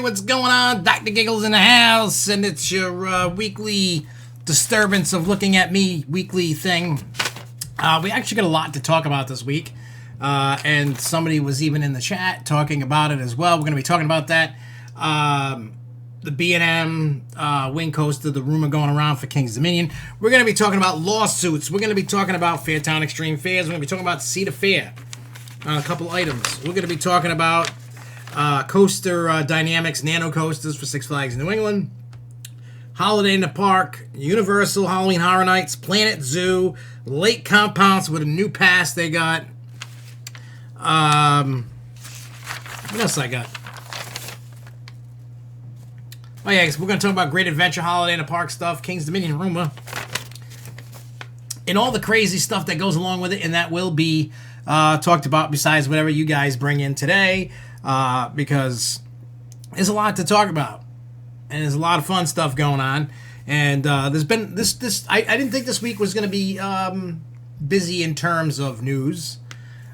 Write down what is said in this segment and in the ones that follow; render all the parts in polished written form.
what's going on? Dr. Giggles in the house, and it's your weekly disturbance of looking at me weekly thing. We actually got a lot to talk about this week, and somebody was even in the chat talking about it as well. We're going to be talking about that. The B&M wing coaster, the rumor going around for King's Dominion. We're going to be talking about lawsuits. We're going to be talking about FearTown Extreme Fairs. We're going to be talking about Cedar Fair. A couple items. We're going to be talking about Coaster Dynamics Nano coasters for Six Flags New England, Holiday in the Park, Universal Halloween Horror Nights, Planet Zoo, Lake Compounce with a new pass they got. What else I got? Oh yeah, we're going to talk about Great Adventure, Holiday in the Park stuff, King's Dominion rumor, and all the crazy stuff that goes along with it, and that will be talked about besides whatever you guys bring in today, because there's a lot to talk about, and there's a lot of fun stuff going on, and there's been this. I didn't think this week was going to be busy in terms of news,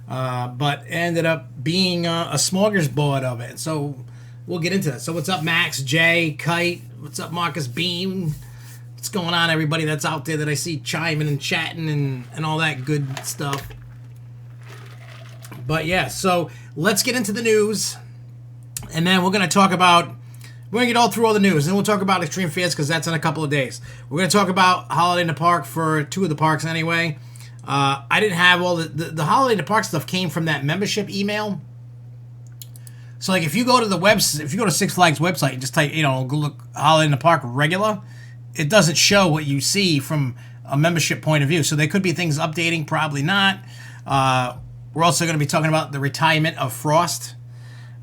but ended up being a smorgasbord of it. So we'll get into that. So what's up, Max, Jay, Kite? What's up, Marcus Beam? What's going on, everybody that's out there that I see chiming and chatting and all that good stuff? But yeah, so let's get into the news, and then we're going to talk about, we're going to get all through all the news, and we'll talk about Extreme Fairs because that's in a couple of days. We're going to talk about Holiday in the Park for two of the parks anyway. I didn't have all the Holiday in the Park stuff came from that membership email. So like if you go to the if you go to Six Flags website and just type, go look Holiday in the Park regular, it doesn't show what you see from a membership point of view. So there could be things updating, probably not. We're also going to be talking about the retirement of Frost,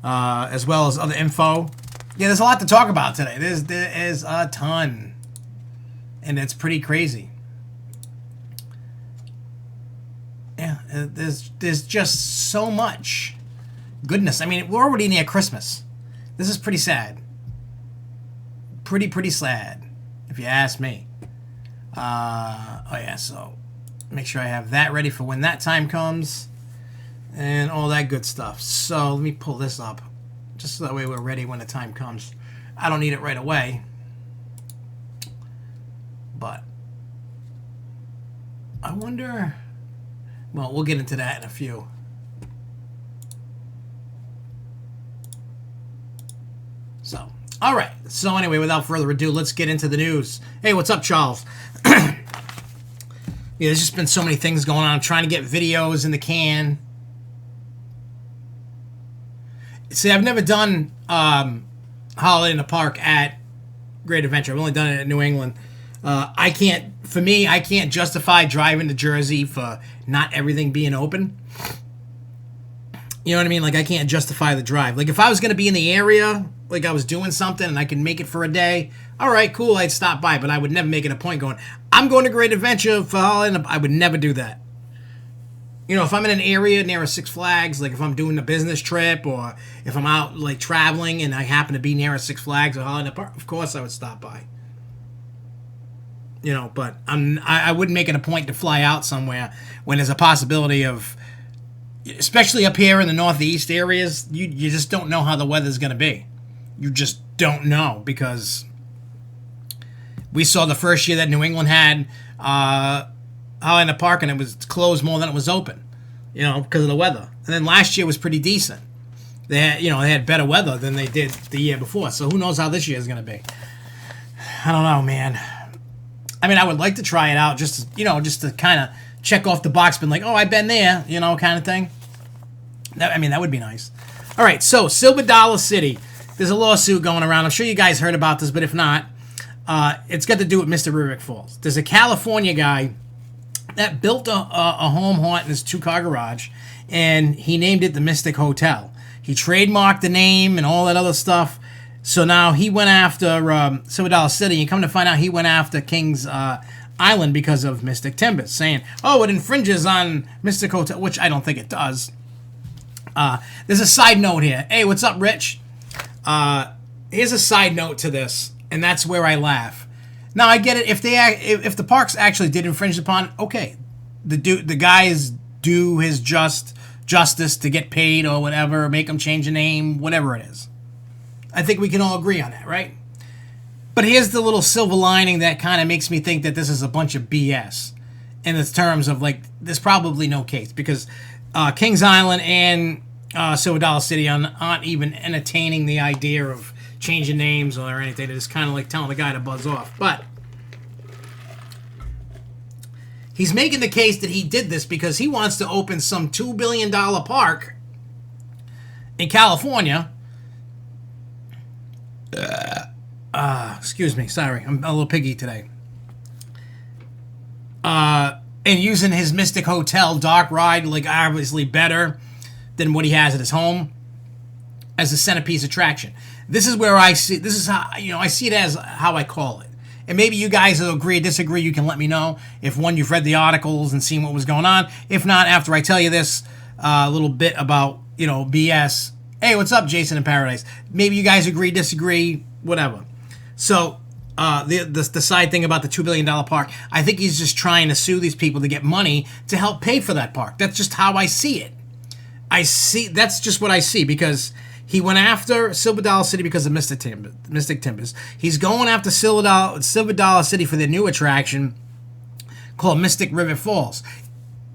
as well as other info. Yeah, there's a lot to talk about today. There is a ton, and it's pretty crazy. Yeah, there's just so much goodness. I mean, we're already near Christmas. This is pretty sad. Pretty sad, if you ask me. Oh yeah, so make sure I have that ready for when that time comes. And all that good stuff. So let me pull this up, just so that way we're ready when the time comes. I don't need it right away, but I wonder. Well, we'll get into that in a few. So, all right. So anyway, without further ado, let's get into the news. Hey, what's up, Charles? Yeah, there's just been so many things going on. I'm trying to get videos in the can. See, I've never done Holiday in the Park at Great Adventure. I've only done it at New England. I can't justify driving to Jersey for not everything being open. You know what I mean? Like, I can't justify the drive. Like, if I was going to be in the area, like I was doing something and I could make it for a day, all right, cool, I'd stop by. But I would never make it a point going, I'm going to Great Adventure for Holiday. I would never do that. If I'm in an area near a Six Flags, like if I'm doing a business trip or if I'm out like traveling and I happen to be near a Six Flags or Holiday in the Park, of course I would stop by. But I wouldn't make it a point to fly out somewhere when there's a possibility of, especially up here in the Northeast areas, you just don't know how the weather's going to be. You just don't know, because we saw the first year that New England had Holiday in the Park, and it was closed more than it was open, because of the weather. And then last year was pretty decent. They had better weather than they did the year before. So who knows how this year is going to be? I don't know, man. I mean, I would like to try it out just to kind of check off the box, been like, oh, I've been there, kind of thing. That would be nice. All right, so Silver Dollar City. There's a lawsuit going around. I'm sure you guys heard about this, but if not, it's got to do with Mr. Rurick Falls. There's a California guy that built a home haunt in his two-car garage, and he named it the Mystic Hotel. He trademarked the name and all that other stuff. So now he went after Silver Dollar City, and come to find out he went after Kings Island because of Mystic Timbers, saying, oh, it infringes on Mystic Hotel, which I don't think it does. There's a side note here. Hey, what's up, Rich? Here's a side note to this, and that's where I laugh. Now, I get it. If the parks actually did infringe upon, okay, the guys do his justice to get paid or whatever, make him change the name, whatever it is. I think we can all agree on that, right? But here's the little silver lining that kind of makes me think that this is a bunch of BS in the terms of, like, there's probably no case because Kings Island and Silver Dollar City aren't even entertaining the idea of changing names or anything. They're just kind of like telling the guy to buzz off. But he's making the case that he did this because he wants to open some $2 billion park in California. Excuse me, sorry, I'm a little piggy today. And using his Mystic Hotel dark ride, like, obviously better than what he has at his home, as a centerpiece attraction. This is where I see, this is how, I see it as how I call it. And maybe you guys will agree or disagree. You can let me know if, one, you've read the articles and seen what was going on. If not, after I tell you this little bit about, BS. Hey, what's up, Jason in Paradise? Maybe you guys agree, disagree, whatever. So, the side thing about the $2 billion park, I think he's just trying to sue these people to get money to help pay for that park. That's just how I see it. That's just what I see, because he went after Silver Dollar City because of Mystic Timbers. He's going after Silver Dollar City for their new attraction called Mystic River Falls.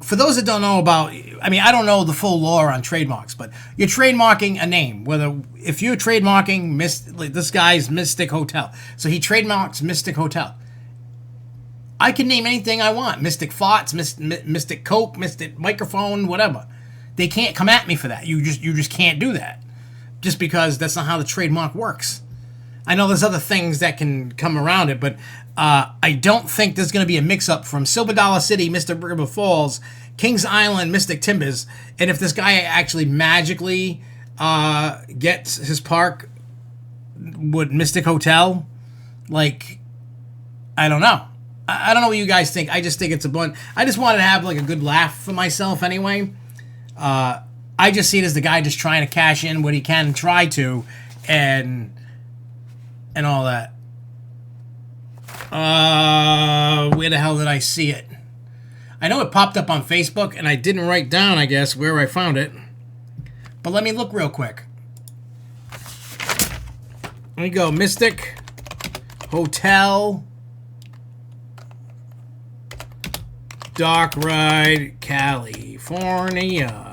For those that don't know about, I don't know the full lore on trademarks, but you're trademarking a name. If you're trademarking this guy's Mystic Hotel, so he trademarks Mystic Hotel. I can name anything I want: Mystic Farts, Mystic Coke, Mystic Microphone, whatever. They can't come at me for that. You just can't do that, just because that's not how the trademark works. I know there's other things that can come around it, but I don't think there's going to be a mix-up from Silver Dollar City, Mystic River Falls, Kings Island, Mystic Timbers, and if this guy actually magically gets his park with Mystic Hotel, like, I don't know. I don't know what you guys think. I just think it's a bunch. I just wanted to have, like, a good laugh for myself anyway. I just see it as the guy just trying to cash in what he can try to, and all that. Where the hell did I see it? I know it popped up on Facebook, and I didn't write down, I guess, where I found it. But let me look real quick. Let me go. Mystic Hotel Dark Ride, California.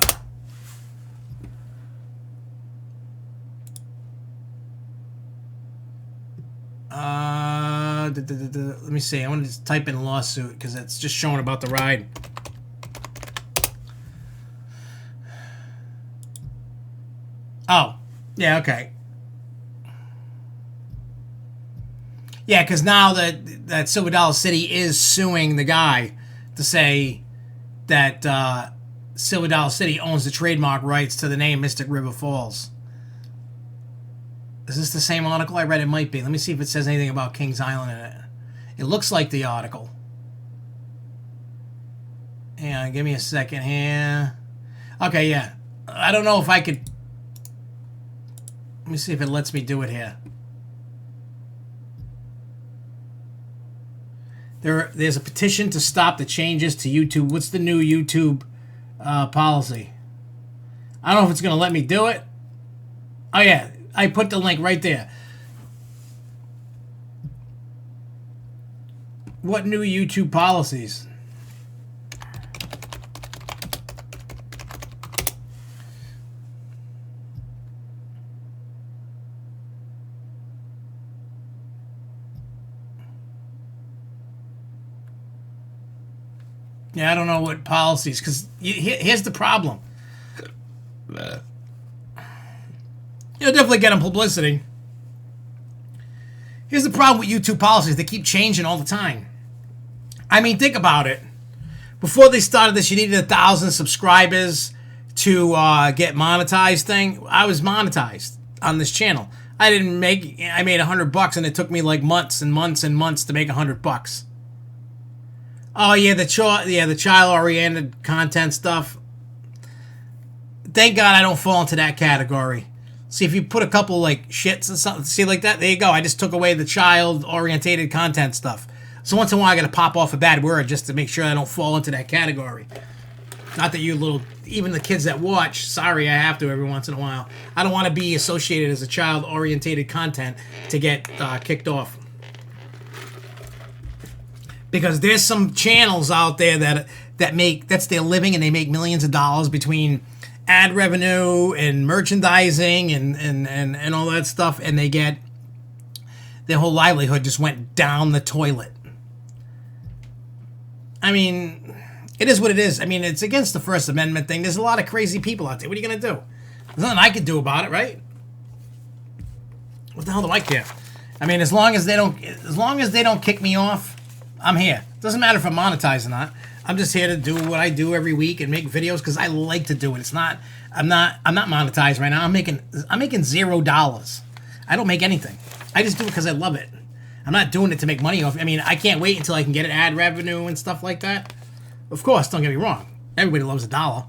Let me see. I want to just type in lawsuit because it's just showing about the ride. Oh, yeah, okay. Yeah, because now that Silver Dollar City is suing the guy to say that Silver Dollar City owns the trademark rights to the name Mystic River Falls. Is this the same article I read? It might be. Let me see if it says anything about Kings Island in it. It looks like the article. Yeah, give me a second here. Okay, yeah. I don't know if I could... Let me see if it lets me do it here. There's a petition to stop the changes to YouTube. What's the new YouTube policy? I don't know if it's going to let me do it. Oh, yeah. I put the link right there. What new YouTube policies? Yeah, I don't know what policies, because here's the problem. You'll definitely get them publicity. Here's the problem with YouTube policies. They keep changing all the time. I mean, think about it. Before they started this, you needed 1,000 subscribers to get monetized thing. I was monetized on this channel. I made $100 and it took me like months and months and months to make $100. Oh yeah, the child-oriented content stuff. Thank God I don't fall into that category. See, if you put a couple like shits and something, see like that, there you go. I just took away the child-orientated content stuff. So once in a while I gotta pop off a bad word just to make sure I don't fall into that category. Not that you little, even the kids that watch, sorry, I have to every once in a while. I don't want to be associated as a child-orientated content to get kicked off. Because there's some channels out there that's their living, and they make millions of dollars between ad revenue and merchandising and all that stuff, and their whole livelihood just went down the toilet. I mean, it is what it is. I mean, it's against the First Amendment thing. There's a lot of crazy people out there. What are you going to do? There's nothing I can do about it, right? What the hell do I care? I mean, as long as they don't kick me off, I'm here. Doesn't matter if I'm monetized or not. I'm just here to do what I do every week and make videos because I like to do it. It's not. I'm not monetized right now. I'm making $0. I don't make anything. I just do it because I love it. I'm not doing it to make money off. I mean, I can't wait until I can get an ad revenue and stuff like that. Of course, don't get me wrong. Everybody loves $1.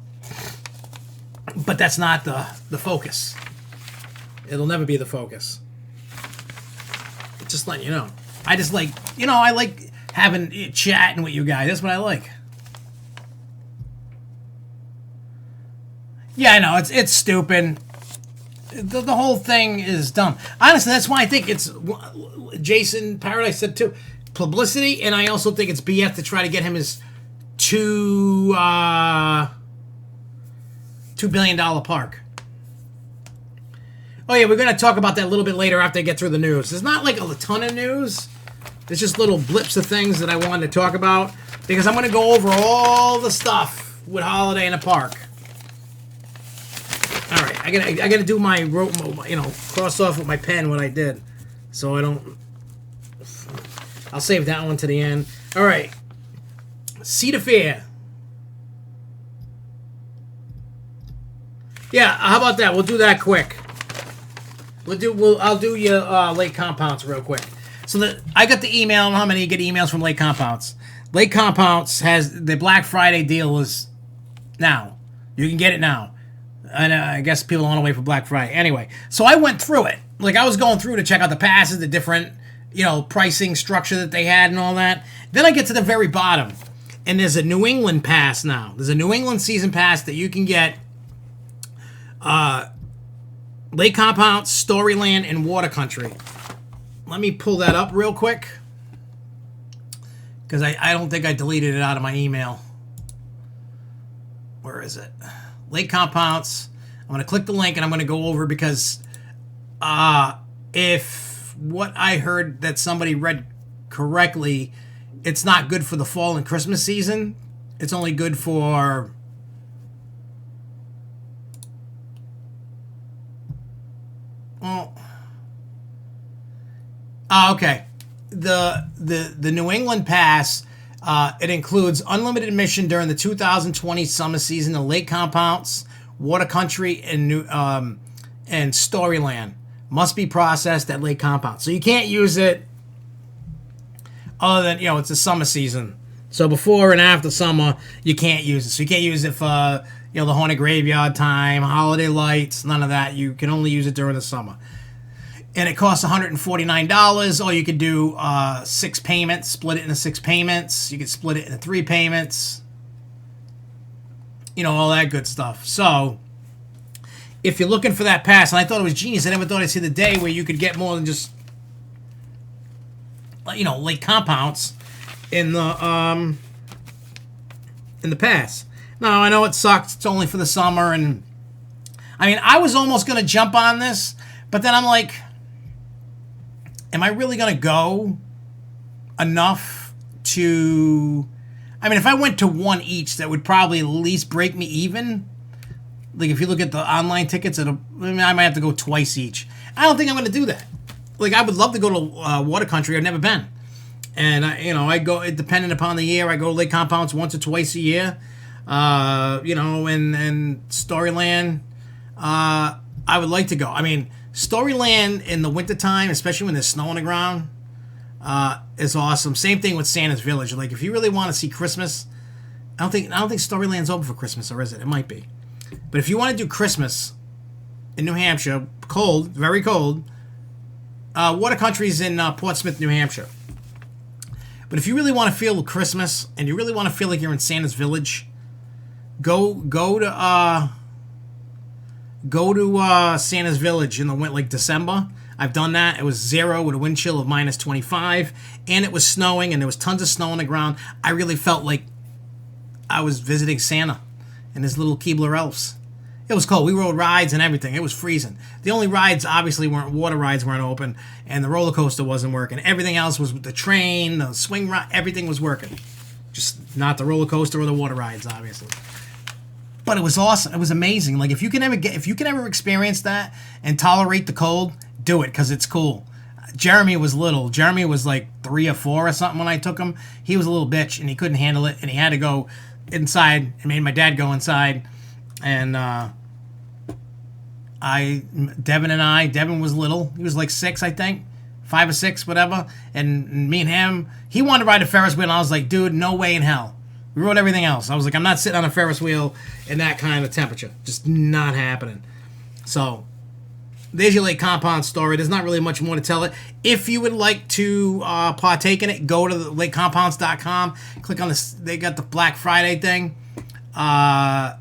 But that's not the focus. It'll never be the focus. Just letting you know. I just like, I like chatting with you guys. That's what I like. Yeah, I know. It's stupid. The whole thing is dumb. Honestly, that's why I think it's... Jason Paradise said too. Publicity, and I also think it's BS to try to get him his $2 billion park. Oh yeah, we're going to talk about that a little bit later after I get through the news. There's not like a ton of news. There's just little blips of things that I wanted to talk about because I'm going to go over all the stuff with Holiday in the Park. All right, I gotta do my cross off with my pen what I did, so I don't. I'll save that one to the end. All right, Cedar Fair. Yeah, how about that? We'll do that quick. I'll do your Lake Compounce real quick. So I got the email. I don't know how many you get emails from Lake Compounce. Lake Compounce has the Black Friday deal is now. You can get it now. And I guess people don't want to wait for Black Friday. Anyway, so I went through it. Like, I was going through to check out the passes, the different, pricing structure that they had and all that. Then I get to the very bottom, and there's a New England pass now. There's a New England season pass that you can get Lake Compounce, Storyland, and Water Country. Let me pull that up real quick, because I don't think I deleted it out of my email. Where is it? Lake Compounce. I'm going to click the link and I'm going to go over because if what I heard that somebody read correctly, it's not good for the fall and Christmas season. It's only good for okay. The New England Pass, it includes unlimited admission during the 2020 summer season to Lake Compounce, Water Country, and Storyland. Must be processed at Lake Compounce. So you can't use it other than, it's the summer season. So before and after summer, you can't use it. So you can't use it for, the Haunted Graveyard time, holiday lights, none of that. You can only use it during the summer. And it costs $149, or you could do 6 payments, split it into 6 payments. You could split it into 3 payments. All that good stuff. So, if you're looking for that pass, and I thought it was genius, I never thought I'd see the day where you could get more than just, Lake Compounce in the pass. Now, I know it sucks. It's only for the summer, and I was almost going to jump on this, but then I'm like, am I really going to go enough to... if I went to one each, that would probably at least break me even. Like, if you look at the online tickets, I might have to go twice each. I don't think I'm going to do that. Like, I would love to go to Water Country. I've never been. And, I go, depending upon the year, I go to Lake Compounce once or twice a year. And Storyland, I would like to go. Storyland in the wintertime, especially when there's snow on the ground, is awesome. Same thing with Santa's Village. Like, if you really want to see Christmas, I don't think Storyland's open for Christmas, or is it? It might be. But if you want to do Christmas in New Hampshire, cold, very cold, Water Country's in Portsmouth, New Hampshire. But if you really want to feel Christmas, and you really want to feel like you're in Santa's Village, Go to Santa's Village in the winter, like December. I've done that. It was 0 with a wind chill of minus 25, and it was snowing, and there was tons of snow on the ground. I really felt like I was visiting Santa and his little Keebler elves. It was cold. We rode rides and everything. It was freezing. The only rides obviously water rides weren't open, and the roller coaster wasn't working. Everything else was the train, the swing ride, everything was working. Just not the roller coaster or the water rides, obviously. But it was awesome. It was amazing. Like if you can ever experience that and tolerate the cold, do it because it's cool. Jeremy was little. Jeremy was like 3 or 4 or something when I took him. He was a little bitch and he couldn't handle it, and he had to go inside and made my dad go inside. And Devin was little. He was like 6, I think. 5 or 6, whatever. And me and him, he wanted to ride a Ferris wheel, and I was like, dude, no way in hell. We rode everything else. I was like, I'm not sitting on a Ferris wheel in that kind of temperature. Just not happening. So, there's your Lake Compounce story. There's not really much more to tell it. If you would like to partake in it, go to lakecompounce.com. Click on this. They got the Black Friday thing. Yeah.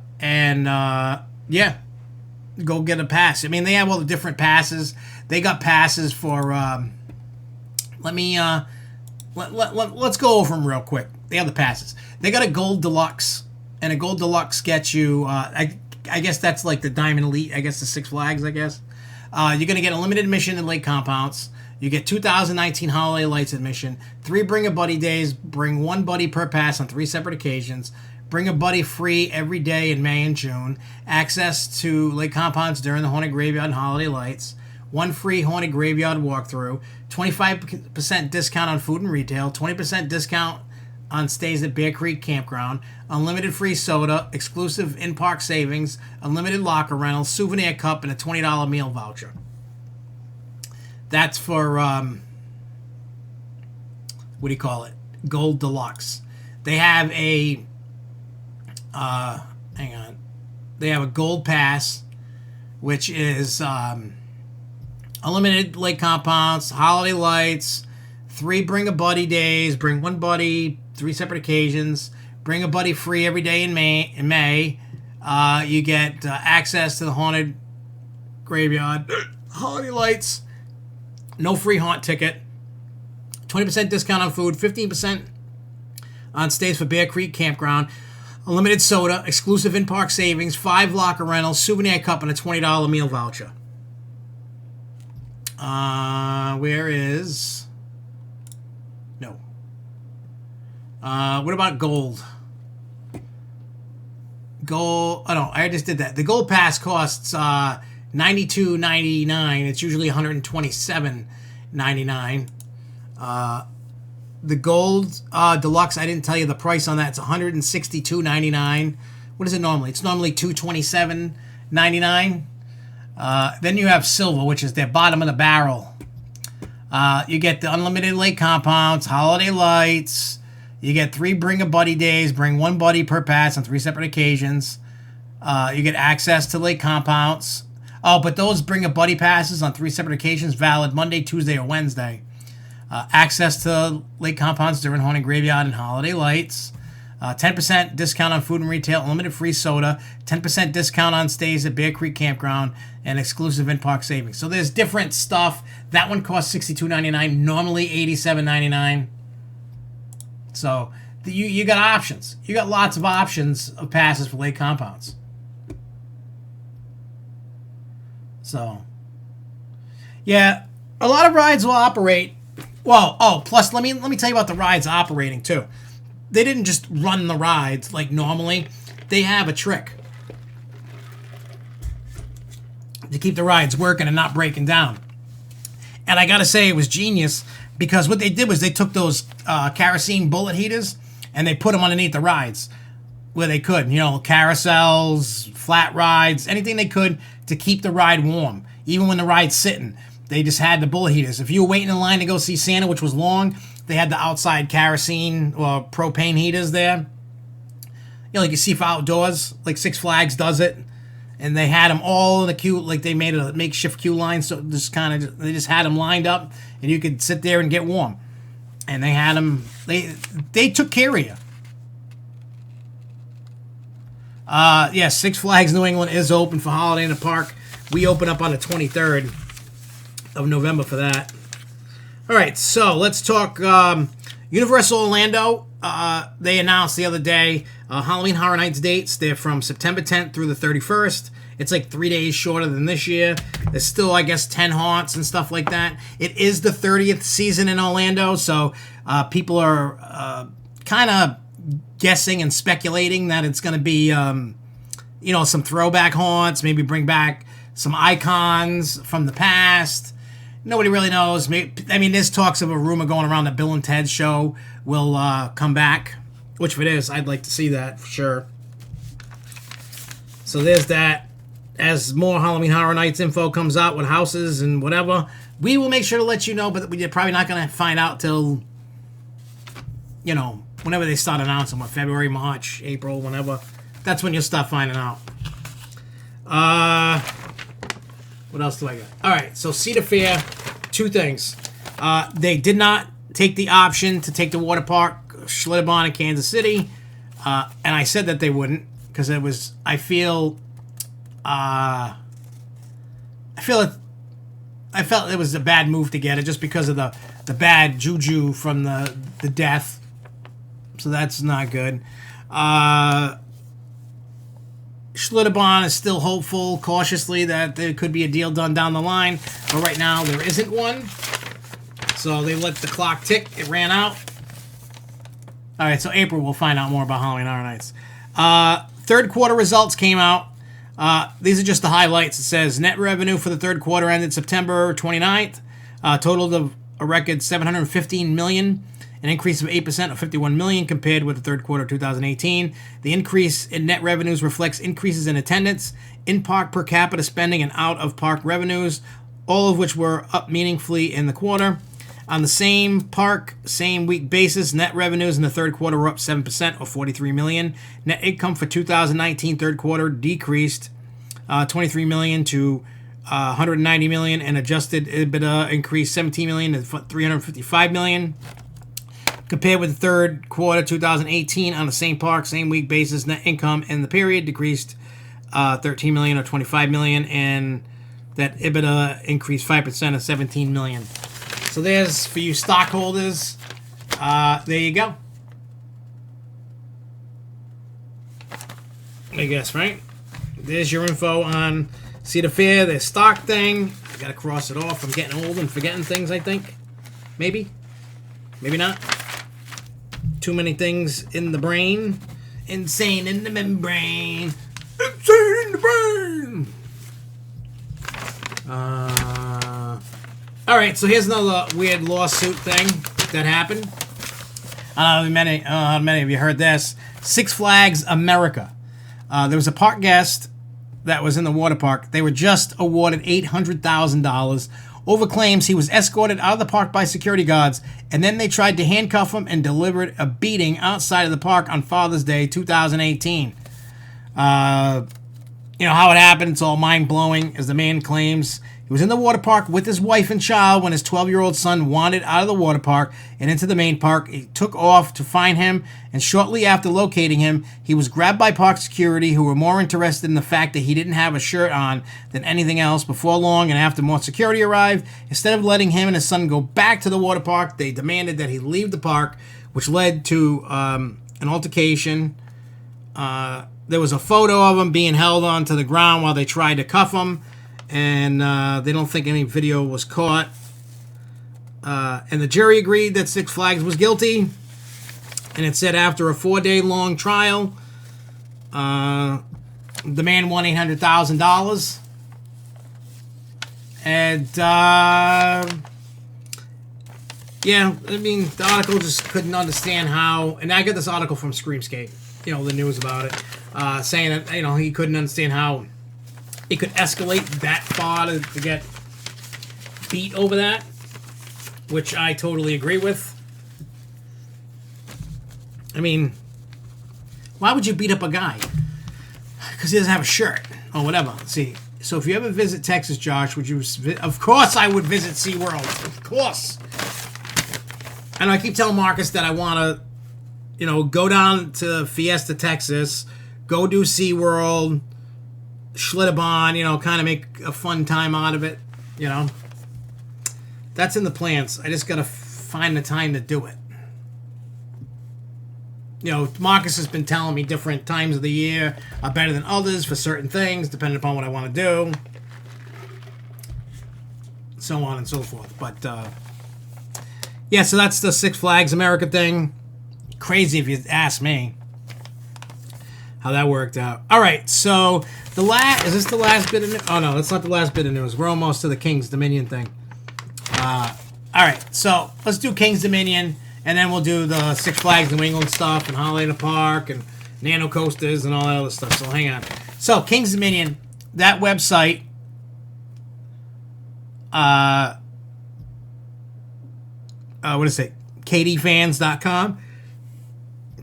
Go get a pass. I mean, they have all the different passes. They got passes for... let's go over them real quick. They have the passes. They got a Gold Deluxe, and a Gold Deluxe gets you, I guess that's like the Diamond Elite, I guess the Six Flags, I guess. You're going to get a limited admission in Lake Compounce. You get 2019 Holiday Lights admission, 3 Bring a Buddy days, bring 1 buddy per pass on 3 separate occasions, bring a buddy free every day in May and June, access to Lake Compounce during the Haunted Graveyard and Holiday Lights, 1 free Haunted Graveyard walkthrough, 25% discount on food and retail, 20% discount on stays at Bear Creek Campground, unlimited free soda, exclusive in-park savings, unlimited locker rentals, souvenir cup, and a $20 meal voucher. That's for, Gold Deluxe. They have a, they have a Gold Pass, which is, unlimited Lake Compounce, Holiday Lights, 3 Bring a Buddy days, bring 1 buddy, 3 separate occasions, bring a buddy free every day in May. You get access to the Haunted Graveyard, Holiday Lights, no free haunt ticket, 20% discount on food, 15% on stays for Bear Creek Campground, unlimited soda, exclusive in-park savings, 5 locker rentals, souvenir cup, and a $20 meal voucher. Where is... No. What about Gold? Gold... Oh, no, I just did that. The Gold Pass costs $92.99. It's usually $127.99. The Gold Deluxe, I didn't tell you the price on that. It's $162.99. What is it normally? It's normally $227.99. Then you have Silver, which is their bottom of the barrel. You get the unlimited Lake Compounce, Holiday Lights. You get 3 Bring a Buddy days, bring 1 buddy per pass on 3 separate occasions. You get access to Lake Compounce. Oh, but those Bring a Buddy passes on 3 separate occasions, valid Monday, Tuesday, or Wednesday. Access to Lake Compounce during Haunted Graveyard and Holiday Lights. 10% discount on food and retail, unlimited free soda, 10% discount on stays at Bear Creek Campground, and exclusive in-park savings. So there's different stuff. That one costs $62.99, normally $87.99. So you got options. You got lots of options of passes for Lake Compounce. So, yeah, a lot of rides will operate. Well, plus let me tell you about the rides operating too. They didn't just run the rides like normally. They have a trick to keep the rides working and not breaking down. And I gotta say, it was genius, because what they did was they took those kerosene bullet heaters and they put them underneath the rides where they could. You know, carousels, flat rides, anything they could to keep the ride warm. Even when the ride's sitting, they just had the bullet heaters. If you were waiting in line to go see Santa, which was long, they had the outside kerosene or propane heaters there. You know, like you see for outdoors, like Six Flags does it. And they had them all in the queue, like they made a makeshift queue line, so they just had them lined up, and you could sit there and get warm. And they had them, they took care of you. Yeah, Six Flags New England is open for Holiday in the Park. We open up on the 23rd of November for that. All right, so let's talk Universal Orlando. They announced the other day Halloween Horror Nights dates. They're from September 10th through the 31st. It's like 3 days shorter than this year. There's still, I guess, 10 haunts and stuff like that. It is the 30th season in Orlando, so people are kind of guessing and speculating that it's going to be, some throwback haunts, maybe bring back some icons from the past. Nobody really knows. There's talks of a rumor going around that Bill and Ted's show will come back, which if it is, I'd like to see that for sure. So there's that. As more Halloween Horror Nights info comes out with houses and whatever, we will make sure to let you know, but we're probably not going to find out till, whenever they start announcing, February, March, April, whenever. That's when you'll start finding out. What else do I got? All right, so Cedar Fair, two things. They did not take the option to take the water park, Schlitterbahn in Kansas City, and I said that they wouldn't because I felt it was a bad move to get it just because of the bad juju from the death. So that's not good. Schlitterbahn is still hopeful, cautiously, that there could be a deal done down the line. But right now, there isn't one. So they let the clock tick. It ran out. All right, so April, we'll find out more about Halloween Horror Nights. Third quarter results came out. These are just the highlights. It says net revenue for the third quarter ended September 29th. Totaled of a record $715 million, an increase of 8% of $51 million compared with the third quarter of 2018. The increase in net revenues reflects increases in attendance, in-park per capita spending, and out-of-park revenues, all of which were up meaningfully in the quarter. On the same park, same week basis, net revenues in the third quarter were up 7% or $43 million. Net income for 2019 third quarter decreased $23 million to $190 million, and adjusted EBITDA increased $17 million to $355 million. Compared with the third quarter 2018 on the same park, same week basis, net income in the period decreased $13 million or $25 million, and that EBITDA increased 5% or $17 million. So there's, for you stockholders, there you go. I guess, right? There's your info on Cedar Fair, their stock thing. I gotta cross it off. I'm getting old and forgetting things, I think. Maybe. Maybe not. Too many things in the brain. Insane in the membrane. Insane in the brain. All right, so here's another weird lawsuit thing that happened. I don't know how many of you heard this. Six Flags America. There was a park guest that was in the water park. They were just awarded $800,000 over claims he was escorted out of the park by security guards, and then they tried to handcuff him and delivered a beating outside of the park on Father's Day 2018. How it happened, it's all mind-blowing, as the man claims. He was in the water park with his wife and child when his 12-year-old son wandered out of the water park and into the main park. He took off to find him, and shortly after locating him, he was grabbed by park security, who were more interested in the fact that he didn't have a shirt on than anything else. Before long, and after more security arrived, instead of letting him and his son go back to the water park, they demanded that he leave the park, which led to an altercation. There was a photo of him being held onto the ground while they tried to cuff him, and they don't think any video was caught. And the jury agreed that Six Flags was guilty, and it said after a 4-day-long trial, the man won $800,000. And, the article just couldn't understand how, and I got this article from Screamscape, the news about it, saying that, he couldn't understand how it could escalate that far to get beat over that, which I totally agree with. I mean, why would you beat up a guy? Because he doesn't have a shirt or whatever. See, so if you ever visit Texas, Josh, would you? Of course I would visit SeaWorld. Of course. And I keep telling Marcus that I want to, go down to Fiesta, Texas, go do SeaWorld, Schlitterbahn, you know, kind of make a fun time out of it, you know. That's in the plans. I just got to find the time to do it. You know, Marcus has been telling me different times of the year are better than others for certain things, depending upon what I want to do. So on and so forth. But, yeah, so that's the Six Flags America thing. Crazy if you ask me how that worked out. All right, so is this the last bit of news? Oh, no, that's not the last bit of news. We're almost to the King's Dominion thing. All right, so let's do King's Dominion, and then we'll do the Six Flags New England stuff and Holiday in the Park and Nano Coasters and all that other stuff. So hang on. So King's Dominion, that website, what is it? KDFans.com.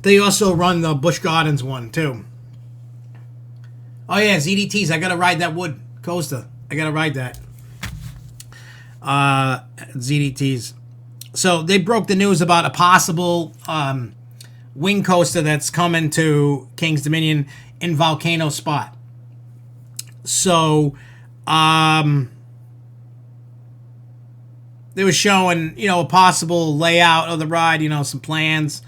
They also run the Busch Gardens one too. Oh yeah, ZDTs. I gotta ride that wood coaster. I gotta ride that. ZDTs. So they broke the news about a possible wing coaster that's coming to King's Dominion in Volcano Spot. So they were showing, you know, a possible layout of the ride, you know, some plans.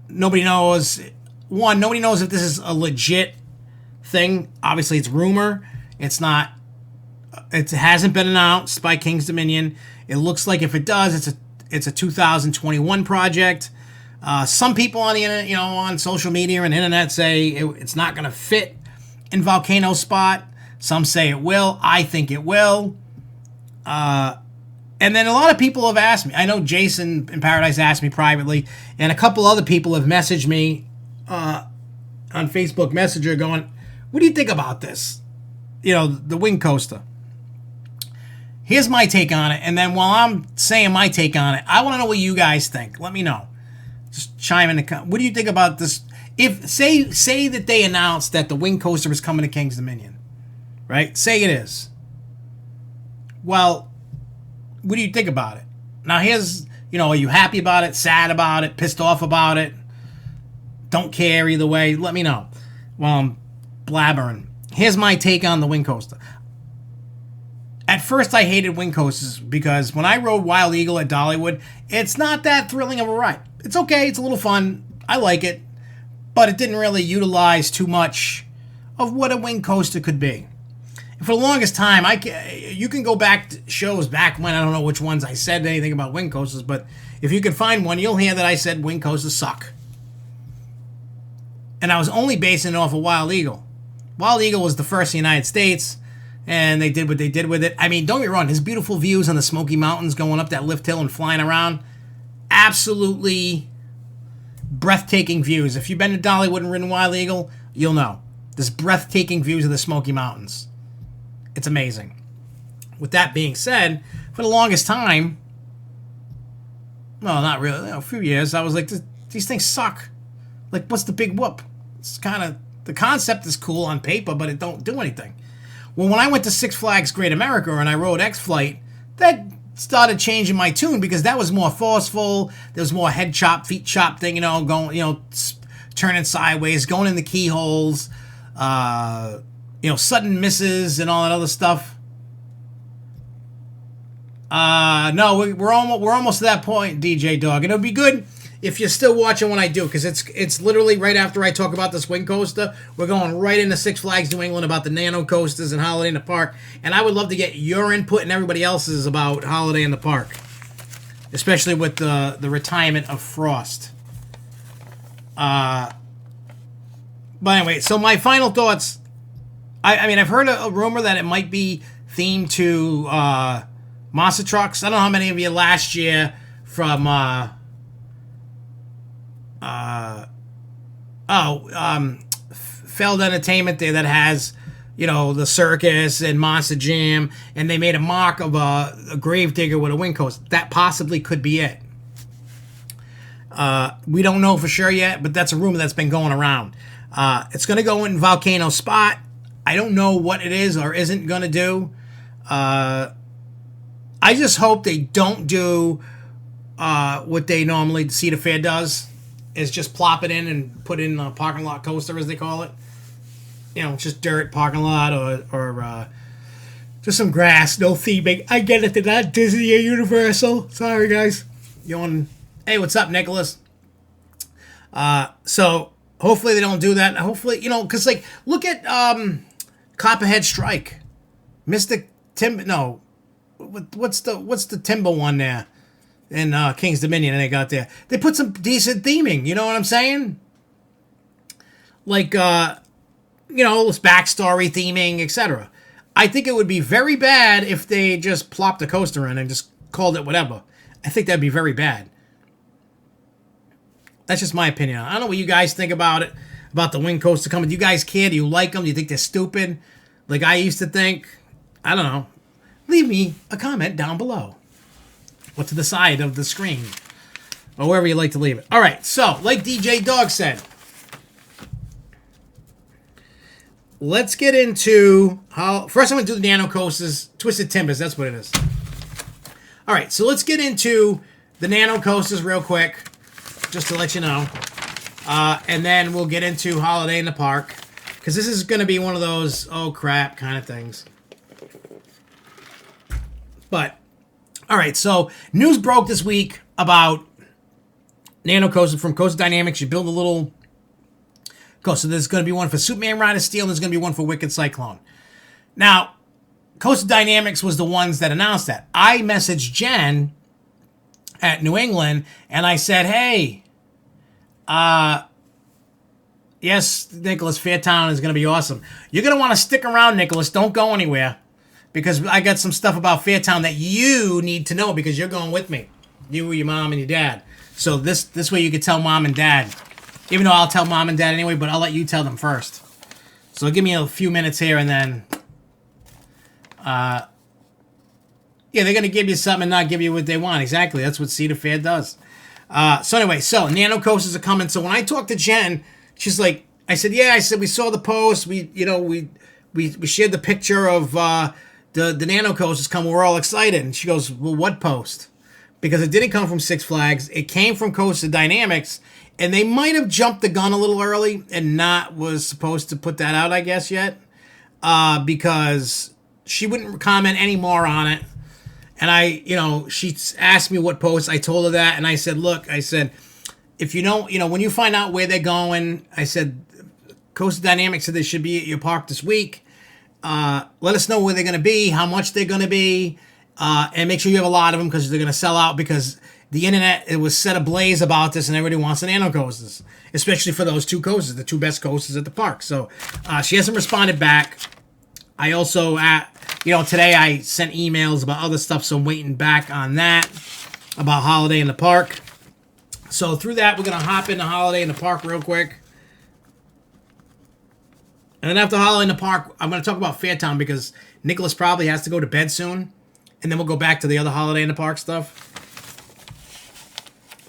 Nobody knows. One, nobody knows if this is a legit thing. Obviously, it's rumor. It's not. It hasn't been announced by King's Dominion. It looks like if it does, it's a 2021 project. Some people on the internet, you know, on social media and internet say it's not going to fit in Volcano Spot. Some say it will. I think it will. And then a lot of people have asked me. I know Jason in Paradise asked me privately, and a couple other people have messaged me on Facebook Messenger going, what do you think about this? You know, the wing coaster. Here's my take on it, and then while I'm saying my take on it, I want to know what you guys think. Let me know. Just chime in the comments. What do you think about this? If say that they announced that the wing coaster is coming to King's Dominion, right? Say it is. Well, what do you think about it? Now here's, you know, are you happy about it, sad about it, pissed off about it? Don't care either way. Let me know while I'm blabbering. Here's my take on the wing coaster. At first, I hated wing coasters because when I rode Wild Eagle at Dollywood, it's not that thrilling of a ride. It's okay. It's a little fun. I like it. But it didn't really utilize too much of what a wing coaster could be. And for the longest time, you can go back to shows back when, I don't know which ones I said anything about wing coasters, but if you can find one, you'll hear that I said wing coasters suck. And I was only basing it off of Wild Eagle. Wild Eagle was the first in the United States, and they did what they did with it. I mean, don't get me wrong, there's beautiful views on the Smoky Mountains going up that lift hill and flying around. Absolutely breathtaking views. If you've been to Dollywood and ridden Wild Eagle, you'll know. There's breathtaking views of the Smoky Mountains. It's amazing. With that being said, for the longest time, well, not really, a few years, I was like, these things suck. Like, what's the big whoop? It's kind of, the concept is cool on paper, but it don't do anything. Well, when I went to Six Flags Great America and I rode X-Flight, that started changing my tune because that was more forceful. There was more head chop, feet chop thing, you know, going, you know, turning sideways, going in the keyholes, you know, sudden misses and all that other stuff. No, we're almost to that point, DJ Dog, and it would be good if you're still watching when I do, because it's literally right after I talk about this wing coaster, we're going right into Six Flags New England about the Nano coasters and Holiday in the Park, and I would love to get your input and everybody else's about Holiday in the Park, especially with the retirement of Frost. But anyway, so my final thoughts. I mean, I've heard a rumor that it might be themed to monster trucks. I don't know how many of you last year from Feld Entertainment there that has, you know, the circus and Monster Jam, and they made a mock of a gravedigger with a wing coaster. That possibly could be it. We don't know for sure yet, but that's a rumor that's been going around. It's going to go in Volcano Spot. I don't know what it is or isn't going to do. I just hope they don't do what they normally Cedar Fair does. is just plop it in and put in a parking lot coaster, as they call it. You know, just dirt parking lot or just some grass, no theming. I get it, they're not Disney or Universal. Sorry, guys. Hey, what's up, Nicholas? So hopefully they don't do that. Hopefully, because like look at Copperhead Strike, Mystic Timber. No, what's the Timber one there in King's Dominion? They got there. They put some decent theming. You know what I'm saying? Like this backstory theming, etc. I think it would be very bad if they just plopped a coaster in and just called it whatever. I think that'd be very bad. That's just my opinion. I don't know what you guys think about it, about the wing coaster coming. Do you guys care? Do you like them? Do you think they're stupid? Like I used to think? I don't know. Leave me a comment down below. Or to the side of the screen. Or wherever you like to leave it. All right, so, like DJ Dog said, let's get into how... First, I'm going to do the Nano coasters. Twisted Timbers, that's what it is. All right, so let's get into the Nano coasters real quick. Just to let you know. And then we'll get into Holiday in the Park. Because this is going to be one of those, oh crap, kind of things. But, alright, so news broke this week about Nano coaster from Coaster Dynamics. You build a little coaster. There's going to be one for Superman Ride of Steel, and there's going to be one for Wicked Cyclone. Now, Coaster Dynamics was the ones that announced that. I messaged Jen at New England, and I said, hey, yes, Nicholas, FearTown is going to be awesome. You're going to want to stick around, Nicholas. Don't go anywhere, because I got some stuff about FearTown that you need to know, because you're going with me. You, your mom, and your dad. So this way you can tell mom and dad. Even though I'll tell mom and dad anyway, but I'll let you tell them first. So give me a few minutes here, and then... yeah, they're going to give you something and not give you what they want. Exactly. That's what Cedar Fair does. So anyway, Nano coasters are coming. So when I talked to Jen, she's like, I said, we saw the post. We shared the picture of the Nano coasters coming. We're all excited. And she goes, well, what post? Because it didn't come from Six Flags. It came from Coaster Dynamics. And they might have jumped the gun a little early and was supposed to put that out, I guess, yet. Because she wouldn't comment any more on it. And she asked me what post. I told her that, and I said, look, if you know, when you find out where they're going, I said, Coaster Dynamics said they should be at your park this week. Let us know where they're going to be, how much they're going to be, and make sure you have a lot of them, because they're going to sell out, because the internet, it was set ablaze about this, and everybody wants the Nano coasters, especially for those two coasters, the two best coasters at the park. So she hasn't responded back. I also, today I sent emails about other stuff, so I'm waiting back on that, about Holiday in the Park. So through that, we're going to hop into Holiday in the Park real quick. And then after Holiday in the Park, I'm going to talk about FearTown, because Nicholas probably has to go to bed soon. And then we'll go back to the other Holiday in the Park stuff.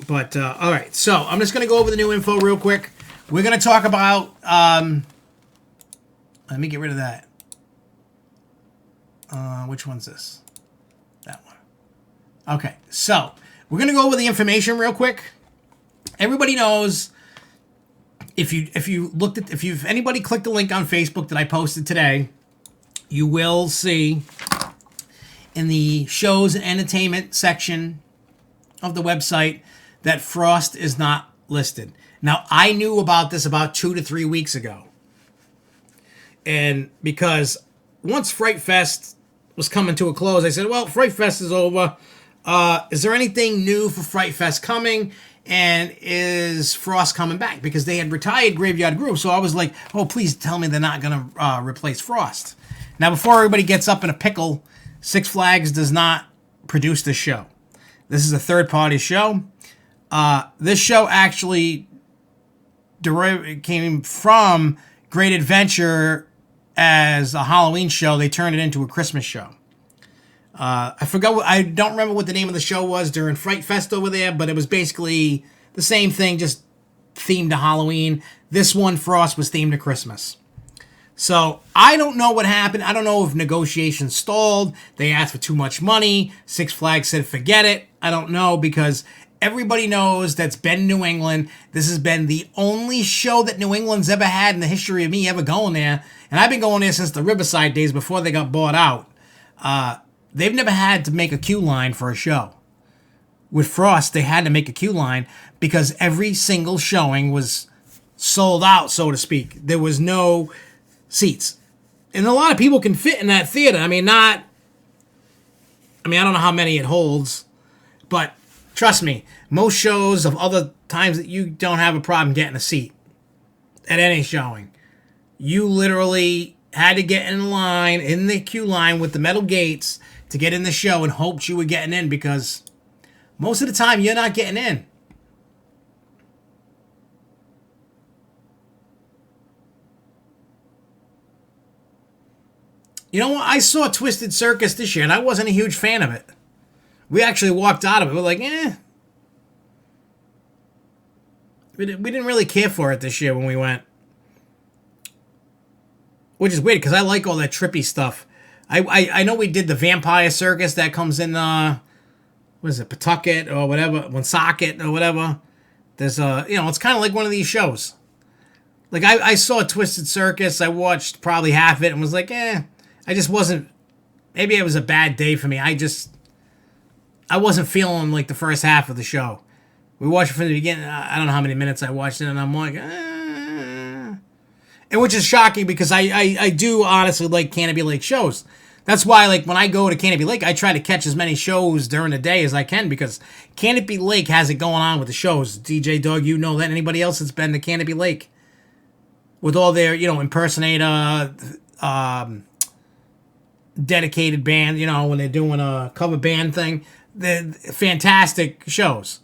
But, all right. So I'm just going to go over the new info real quick. We're going to talk about... let me get rid of that. Which one's this? That one. Okay, so we're gonna go over the information real quick. Everybody knows, if anybody clicked the link on Facebook that I posted today, you will see in the shows and entertainment section of the website that Frost is not listed. Now, I knew about this about 2 to 3 weeks ago, and because once Fright Fest was coming to a close, I said, well, Fright Fest is over. Is there anything new for Fright Fest coming? And is Frost coming back? Because they had retired Graveyard Groove. So I was like, oh, please tell me they're not going to replace Frost. Now, before everybody gets up in a pickle, Six Flags does not produce this show. This is a third-party show. This show actually came from Great Adventure. As a Halloween show, they turned it into a Christmas show. I don't remember what the name of the show was during Fright Fest over there, but it was basically the same thing, just themed to Halloween. This one, Frost, was themed to Christmas. So I don't know what happened. I don't know if negotiations stalled. They asked for too much money. Six Flags said, forget it. I don't know, because Everybody knows that's been New England. This has been the only show that New England's ever had in the history of me ever going there. And I've been going there since the Riverside days before they got bought out. They've never had to make a queue line for a show. With Frost, they had to make a queue line because every single showing was sold out, so to speak. There was no seats. And a lot of people can fit in that theater. I don't know how many it holds, but trust me, most shows of other times that you don't have a problem getting a seat at any showing. You literally had to get in line, in the queue line with the metal gates to get in the show and hoped you were getting in because most of the time you're not getting in. You know what? I saw Twisted Circus this year and I wasn't a huge fan of it. We actually walked out of it. We're like, We didn't really care for it this year when we went. Which is weird because I like all that trippy stuff. I know we did the Vampire Circus that comes in, what is it, Pawtucket or whatever, Woonsocket or whatever. There's it's kind of like one of these shows. Like I saw Twisted Circus. I watched probably half of it and was like, I just wasn't. Maybe it was a bad day for me. I wasn't feeling like the first half of the show. We watched it from the beginning. I don't know how many minutes I watched it, and I'm like, And which is shocking because I do honestly like Canopy Lake shows. That's why, like, when I go to Canopy Lake, I try to catch as many shows during the day as I can because Canopy Lake has it going on with the shows. DJ Dog, you know that. Anybody else that's been to Canopy Lake with all their, impersonator, dedicated band, when they're doing a cover band thing, they're fantastic shows.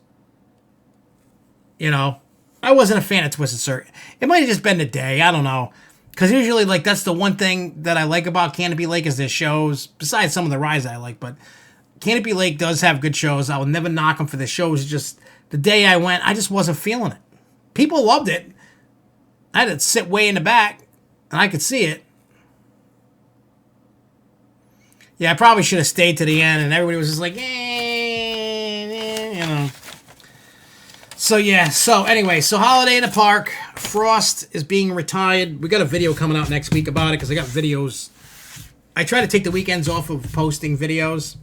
I wasn't a fan of Twisted Circus. It might have just been the day. I don't know. Because usually, like, that's the one thing that I like about Canopy Lake is their shows, besides some of the rides I like. But Canopy Lake does have good shows. I will never knock them for the shows. Just the day I went, I just wasn't feeling it. People loved it. I had to sit way in the back, and I could see it. Yeah, I probably should have stayed to the end, and everybody was just like, So, yeah. So, anyway. So, Holiday in the Park. Frost is being retired. We got a video coming out next week about it because I got videos. I try to take the weekends off of posting videos.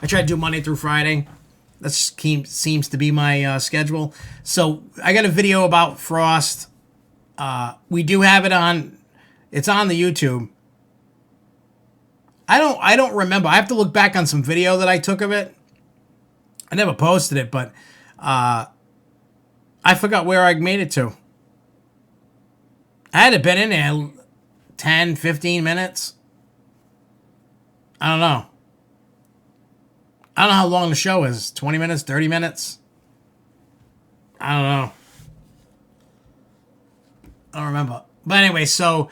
I try to do Monday through Friday. That seems to be my schedule. So, I got a video about Frost. We do have it on. It's on the YouTube. I don't remember. I have to look back on some video that I took of it. I never posted it, but I forgot where I made it to. I had been in there 10, 15 minutes. I don't know. I don't know how long the show is. 20 minutes, 30 minutes? I don't know. I don't remember. But anyway, so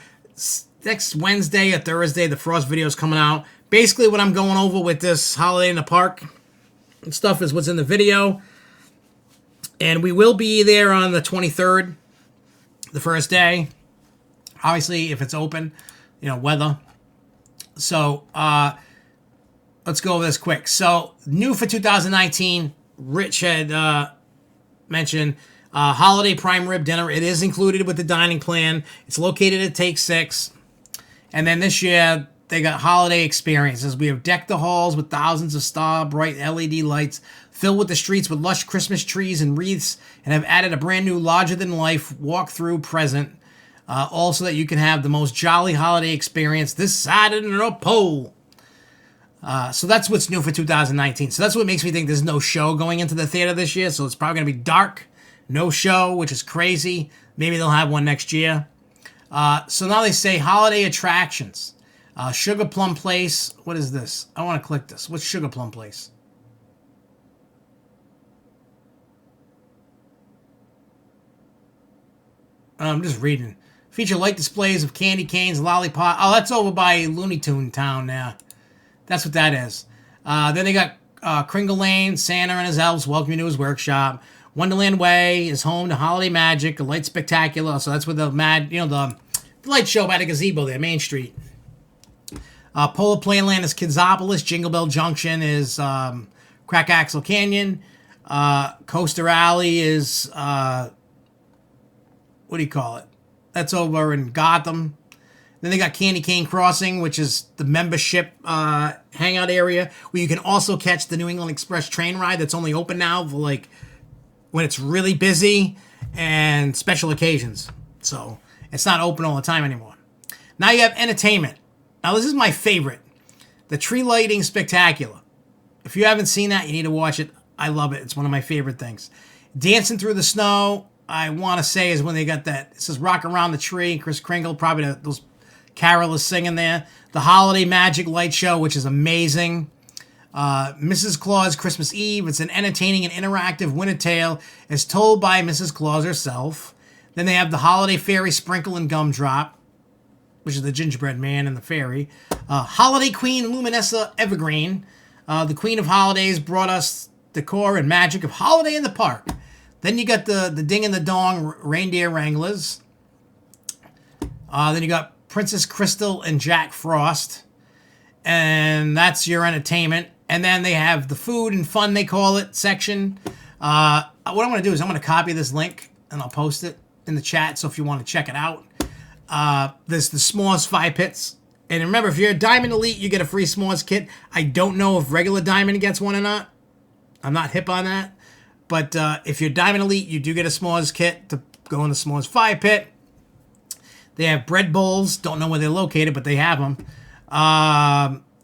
next Wednesday or Thursday, the Frost video is coming out. Basically, what I'm going over with this Holiday in the Park and stuff is what's in the video. And we will be there on the 23rd, the first day. Obviously, if it's open, weather. So, let's go over this quick. So, new for 2019, Rich had mentioned holiday prime rib dinner. It is included with the dining plan. It's located at Take 6. And then this year, they got holiday experiences. We have decked the halls with thousands of star bright LED lights, filled with the streets with lush Christmas trees and wreaths, and have added a brand new larger-than-life walk-through present, also that you can have the most jolly holiday experience this side of the North Pole. So that's what's new for 2019. So that's what makes me think there's no show going into the theater this year, so it's probably going to be dark, no show, which is crazy. Maybe they'll have one next year. So now they say holiday attractions. Sugar Plum Place. What is this? I want to click this. What's Sugar Plum Place? I'm just reading. Feature light displays of candy canes, lollipop. Oh, that's over by Looney Tune Town now. That's what that is. Then they got Kringle Lane, Santa and his elves welcome you to his workshop. Wonderland Way is home to Holiday Magic, a light spectacular. So that's where the the light show by the gazebo there, Main Street. Polar Playland is Kidsopolis. Jingle Bell Junction is Crack Axle Canyon. Coaster Alley is, what do you call it? That's over in Gotham. Then they got Candy Cane Crossing, which is the membership hangout area, where you can also catch the New England Express train ride that's only open now for like when it's really busy and special occasions. So it's not open all the time anymore. Now you have entertainment. Now this is my favorite. The Tree Lighting Spectacular. If you haven't seen that, you need to watch it. I love it. It's one of my favorite things. Dancing Through the Snow, I want to say, is when they got that. It says Rock Around the Tree. Kris Kringle, probably those carolers singing there. The Holiday Magic Light Show, which is amazing. Mrs. Claus Christmas Eve. It's an entertaining and interactive winter tale as told by Mrs. Claus herself. Then they have the Holiday Fairy Sprinkle and Gumdrop, which is the gingerbread man and the fairy. Holiday Queen Luminessa Evergreen. The Queen of Holidays brought us decor and magic of Holiday in the Park. Then you got the Ding and the Dong Reindeer Wranglers. Then you got Princess Crystal and Jack Frost. And that's your entertainment. And then they have the food and fun, they call it, section. What I'm going to do is I'm going to copy this link and I'll post it in the chat. So if you want to check it out. There's the s'mores fire pits. And remember, if you're a Diamond Elite, you get a free s'mores kit. I don't know if regular Diamond gets one or not. I'm not hip on that. But if you're Diamond Elite, you do get a s'mores kit to go in the s'mores fire pit. They have bread bowls. Don't know where they're located, but they have them.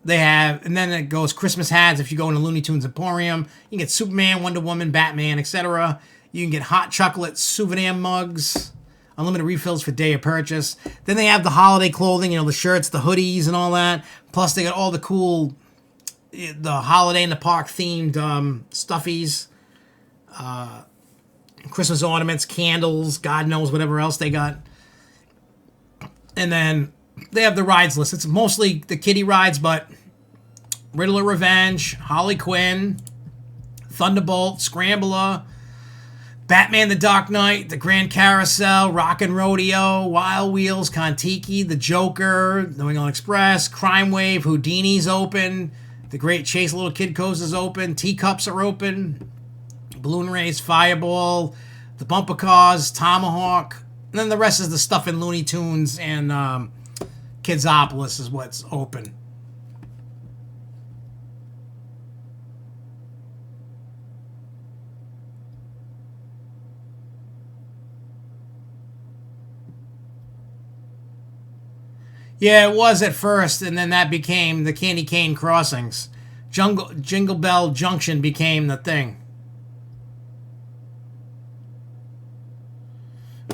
They have, and then it goes Christmas hats. If you go into Looney Tunes Emporium, you can get Superman, Wonder Woman, Batman, etc. You can get hot chocolate souvenir mugs. Unlimited refills for day of purchase. Then they have the holiday clothing, the shirts, the hoodies, and all that. Plus, they got all the cool, the Holiday in the Park themed stuffies, Christmas ornaments, candles, God knows whatever else they got. And then they have the rides list. It's mostly the kiddie rides, but Riddler Revenge, Harley Quinn, Thunderbolt, Scrambler, Batman the Dark Knight, The Grand Carousel, Rockin' Rodeo, Wild Wheels, Kon-Tiki, The Joker, New England Express, Crime Wave, Houdini's open, The Great Chase Little Kid Coaster's open, Teacups are open, Balloon Race, Fireball, the Bumper Cars, Tomahawk, and then the rest is the stuff in Looney Tunes and Kidsopolis is what's open. Yeah, it was at first, and then that became the Candy Cane Crossings. Jingle Bell Junction became the thing.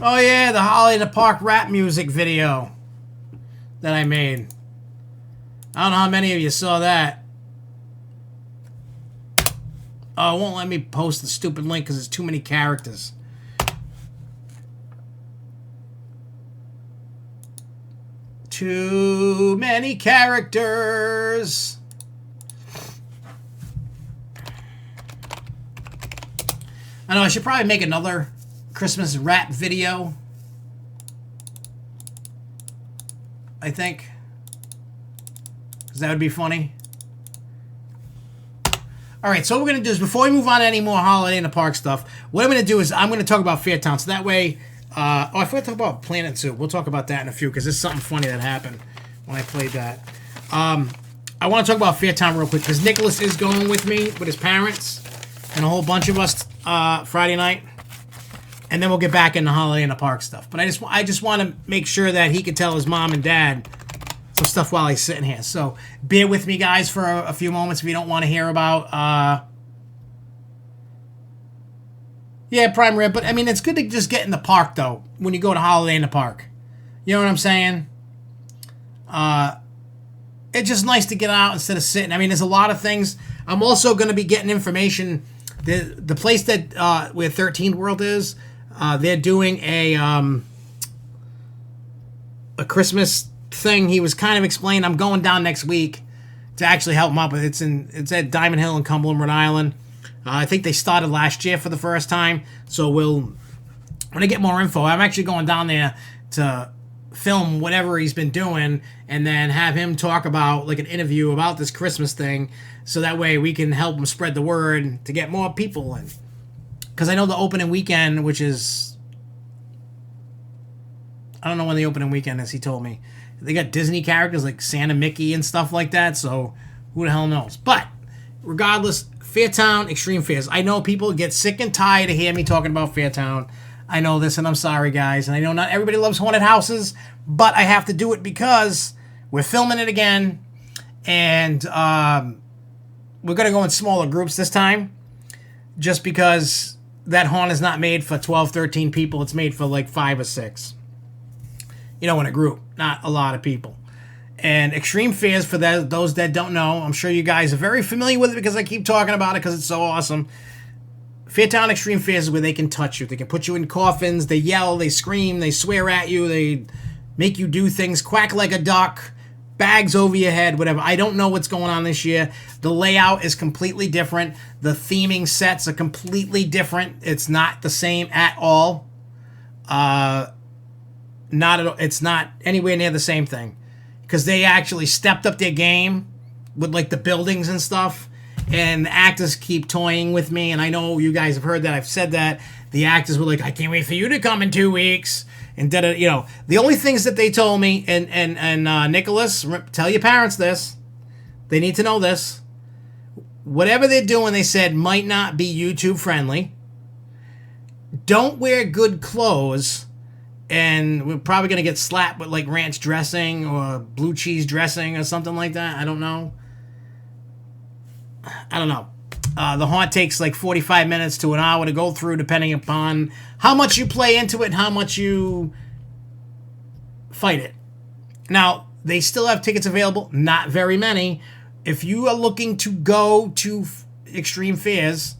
Oh yeah, the Holiday in the Park rap music video that I made. I don't know how many of you saw that. Oh, it won't let me post the stupid link because it's too many characters. Too many characters. I know I should probably make another Christmas rap video. I think. Because that would be funny. Alright, so what we're going to do is, before we move on to any more Holiday in the Park stuff, what I'm going to do is I'm going to talk about FearTown. So that way, I forgot to talk about Planet Zoo. We'll talk about that in a few, because there's something funny that happened when I played that. I want to talk about FearTown real quick, because Nicholas is going with me, with his parents, and a whole bunch of us Friday night. And then we'll get back into Holiday in the Park stuff. But I just want to make sure that he can tell his mom and dad some stuff while he's sitting here. So bear with me, guys, for a few moments if you don't want to hear about... Yeah, Prime Rib. But, I mean, it's good to just get in the park, though, when you go to Holiday in the Park. You know what I'm saying? It's just nice to get out instead of sitting. I mean, there's a lot of things. I'm also going to be getting information. The place that where 13th World is, they're doing a Christmas thing. He was kind of explaining. I'm going down next week to actually help him out, but it's at Diamond Hill in Cumberland, Rhode Island. I think they started last year for the first time, so when I get more info, I'm actually going down there to film whatever he's been doing and then have him talk about like an interview about this Christmas thing, so that way we can help him spread the word to get more people in. Because I know the opening weekend, which is, I don't know when the opening weekend is, he told me. They got Disney characters like Santa, Mickey, and stuff like that, so who the hell knows. But regardless, FearTown Extreme Fears. I know people get sick and tired of hearing me talking about FearTown. I know this, and I'm sorry, guys. And I know not everybody loves haunted houses, but I have to do it because we're filming it again, and we're going to go in smaller groups this time, just because that haunt is not made for 12, 13 people. It's made for like 5 or 6. In a group, not a lot of people. And Extreme Fears, for those that don't know, I'm sure you guys are very familiar with it because I keep talking about it because it's so awesome. FearTown Extreme Fears is where they can touch you. They can put you in coffins. They yell, they scream, they swear at you, they make you do things, quack like a duck, bags over your head, whatever. I don't know what's going on this year. The layout is completely different. The theming sets are completely different. It's not the same at all. Not at all. It's not anywhere near the same thing, because they actually stepped up their game with like the buildings and stuff, and the actors keep toying with me, and I know you guys have heard that. I've said that. The actors were like, I can't wait for you to come in 2 weeks, and the only things that they told me, and Nicholas, tell your parents this, they need to know this, whatever they're doing, they said, might not be YouTube friendly. Don't wear good clothes, and we're probably going to get slapped with like ranch dressing or blue cheese dressing or something like that. I don't know. The haunt takes like 45 minutes to an hour to go through, depending upon how much you play into it and how much you fight it. Now, they still have tickets available. Not very many. If you are looking to go to Extreme Fears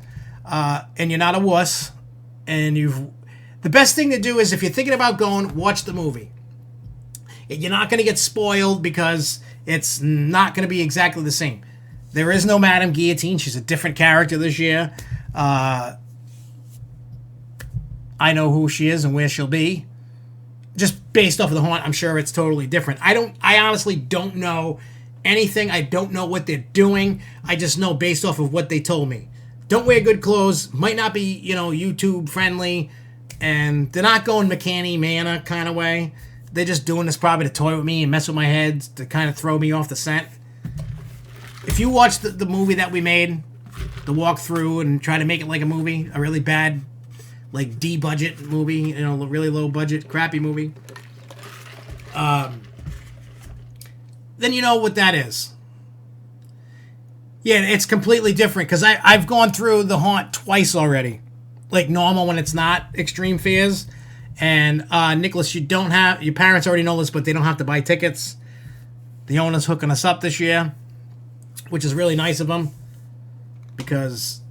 and you're not a wuss, and the best thing to do is, if you're thinking about going, watch the movie. You're not going to get spoiled because it's not going to be exactly the same. There is no Madame Guillotine. She's a different character this year. I know who she is and where she'll be. Just based off of the haunt, I'm sure it's totally different. I honestly don't know anything. I don't know what they're doing. I just know based off of what they told me. Don't wear good clothes. Might not be, YouTube friendly. And they're not going McCanny Manor kind of way. They're just doing this probably to toy with me and mess with my head, to kind of throw me off the scent. If you watch the movie that we made, the walkthrough, and try to make it like a movie, a really bad, like D-budget movie, really low budget, crappy movie, then you know what that is. Yeah, it's completely different, because I've gone through the haunt twice already. Like normal when it's not Extreme Fears. And Nicholas, your parents already know this, but they don't have to buy tickets. The owner's hooking us up this year, which is really nice of them, because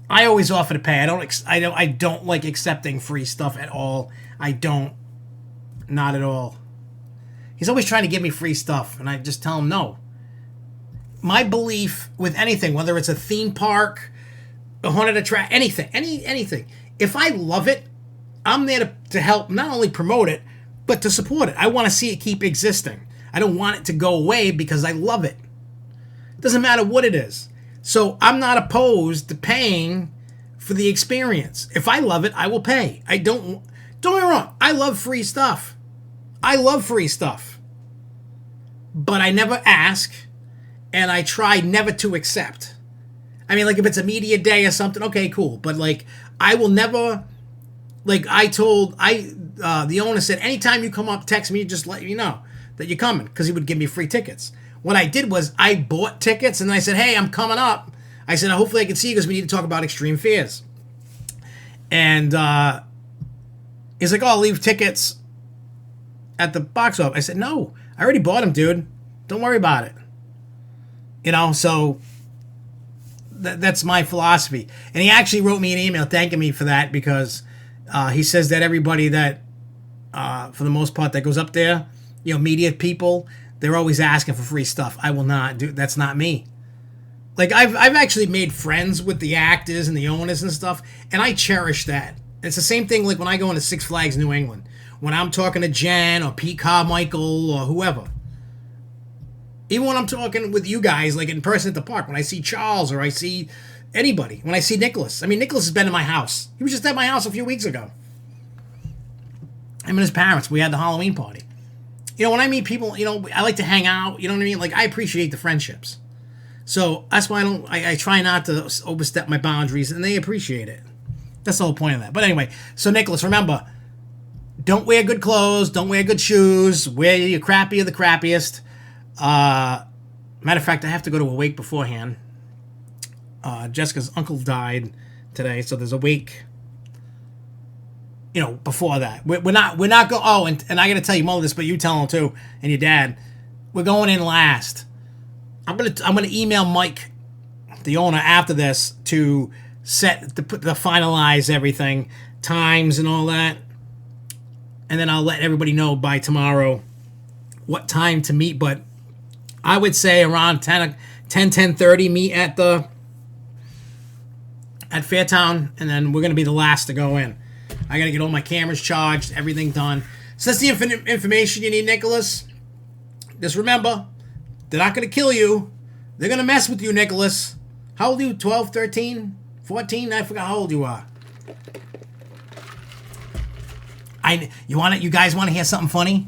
I always offer to pay. I don't like accepting free stuff at all. I don't, not at all. He's always trying to give me free stuff, and I just tell him no. My belief with anything, whether it's a theme park, a haunted attraction, anything. If I love it, I'm there to help not only promote it, but to support it. I want to see it keep existing. I don't want it to go away because I love it. It doesn't matter what it is. So I'm not opposed to paying for the experience. If I love it, I will pay. Don't get me wrong. I love free stuff. But I never ask, and I try never to accept. I mean, like, if it's a media day or something, okay, cool. But, like, I will never, like, the owner said, anytime you come up, text me, just let you know that you're coming, because he would give me free tickets. What I did was I bought tickets, and I said, hey, I'm coming up. I said, hopefully I can see you, because we need to talk about Extreme Fears. And he's like, oh, I'll leave tickets at the box office. I said, no, I already bought them, dude. Don't worry about it. So that's my philosophy. And he actually wrote me an email thanking me for that, because he says that everybody that, for the most part, that goes up there, media people, they're always asking for free stuff. I will not do. That's not me. Like, I've actually made friends with the actors and the owners and stuff, and I cherish that. It's the same thing like when I go into Six Flags New England, when I'm talking to Jen or Pete Carmichael or whoever. Even when I'm talking with you guys, like in person at the park, when I see Charles or I see anybody, when I see Nicholas. I mean, Nicholas has been in my house. He was just at my house a few weeks ago. Him and his parents, we had the Halloween party. You know, when I meet people, you know, I like to hang out. You know what I mean? Like, I appreciate the friendships. So that's why I try not to overstep my boundaries, and they appreciate it. That's the whole point of that. But anyway, so Nicholas, remember, don't wear good clothes, don't wear good shoes, wear your crappy of the crappiest. Matter of fact, I have to go to a wake beforehand. Jessica's uncle died today, so there's a wake, you know, before that. We're not going. Oh, and I got to tell your mother this, but you tell him too, and your dad. We're going in last. I'm gonna email Mike, the owner, after this to finalize everything, times and all that, and then I'll let everybody know by tomorrow what time to meet. But I would say around 10:30 meet at FearTown, and then we're gonna be the last to go in. I gotta get all my cameras charged, everything done. So that's the information you need, Nicholas. Just remember, they're not gonna kill you. They're gonna mess with you, Nicholas. How old are you? 12, 13, 14? I forgot how old you are. You guys want to hear something funny?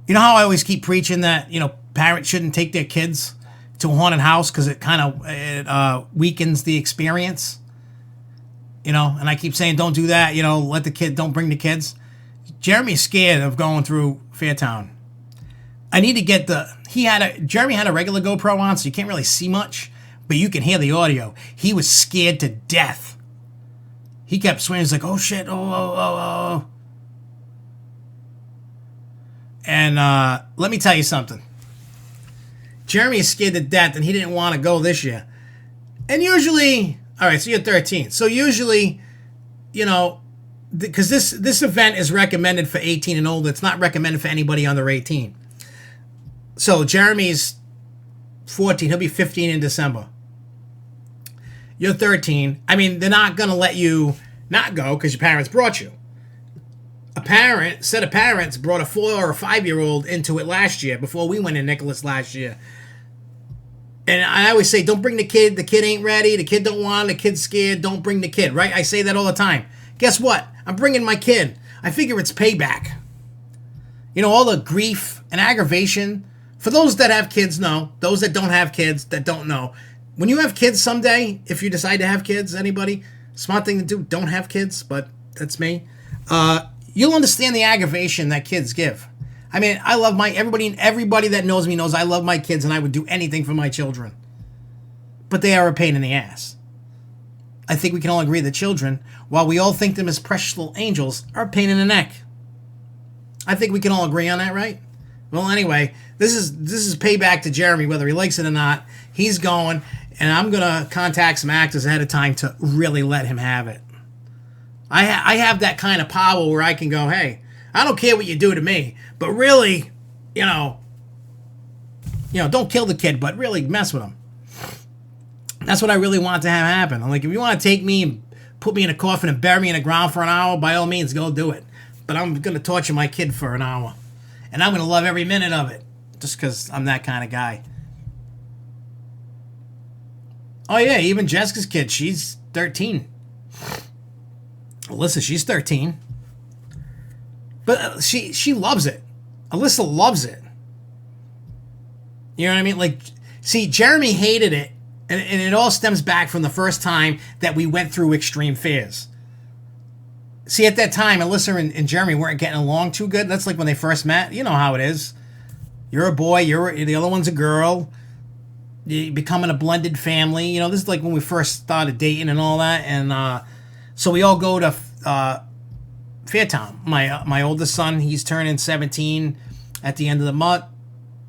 You know how I always keep preaching that, you know, parents shouldn't take their kids to a haunted house because it kind of weakens the experience? You know, and I keep saying don't do that, you know, don't bring the kids. Jeremy's scared of going through FearTown. I need to get Jeremy had a regular GoPro on, so you can't really see much, but you can hear the audio. He was scared to death. He kept swearing, he's like, oh shit, oh. And let me tell you something. Jeremy is scared to death, and he didn't want to go this year. And usually, all right, so you're 13. So usually, you know, because this event is recommended for 18 and older. It's not recommended for anybody under 18. So Jeremy's 14. He'll be 15 in December. You're 13. I mean, they're not going to let you not go because your parents brought you. A set of parents brought a 4 or a 5-year-old into it last year before we went in, Nicholas, last year. And I always say, don't bring the kid. The kid ain't ready. The kid don't want. The kid's scared. Don't bring the kid, right? I say that all the time. Guess what? I'm bringing my kid. I figure it's payback. You know, all the grief and aggravation. For those that have kids, know. Those that don't have kids, that don't know. When you have kids someday, if you decide to have kids, anybody, smart thing to do, don't have kids, but that's me. You'll understand the aggravation that kids give. I mean, I love everybody that knows me knows I love my kids and I would do anything for my children. But they are a pain in the ass. I think we can all agree that children, while we all think them as precious little angels, are a pain in the neck. I think we can all agree on that, right? Well, anyway, this is payback to Jeremy, whether he likes it or not. He's going, and I'm going to contact some actors ahead of time to really let him have it. I have that kind of power where I can go, hey, I don't care what you do to me, but really, you know, don't kill the kid, but really mess with him. That's what I really want to have happen. I'm like, if you want to take me and put me in a coffin and bury me in the ground for an hour, by all means, go do it. But I'm going to torture my kid for an hour. And I'm going to love every minute of it. Just because I'm that kind of guy. Oh, yeah, even Jessica's kid, she's 13. Alyssa, she's 13. But she loves it. Alyssa loves it. You know what I mean? Like, see, Jeremy hated it. And it all stems back from the first time that we went through extreme fears. See, at that time, Alyssa and Jeremy weren't getting along too good. That's like when they first met. You know how it is. You're a boy. The other one's a girl. You becoming a blended family. You know, this is like when we first started dating and all that. And so we all go to FearTown. My oldest son, he's turning 17 at the end of the month.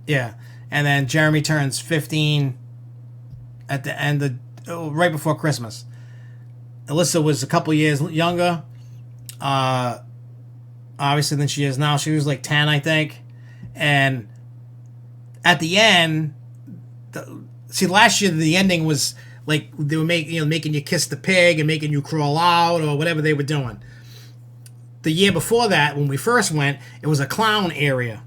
Yeah. And then Jeremy turns 15 at the end of, right before Christmas. Alyssa was a couple years younger, obviously, than she is now. She was like 10, I think. And at the end, last year the ending was like they were making you kiss the pig and making you crawl out or whatever they were doing. the year before that, when we first went, it was a clown area.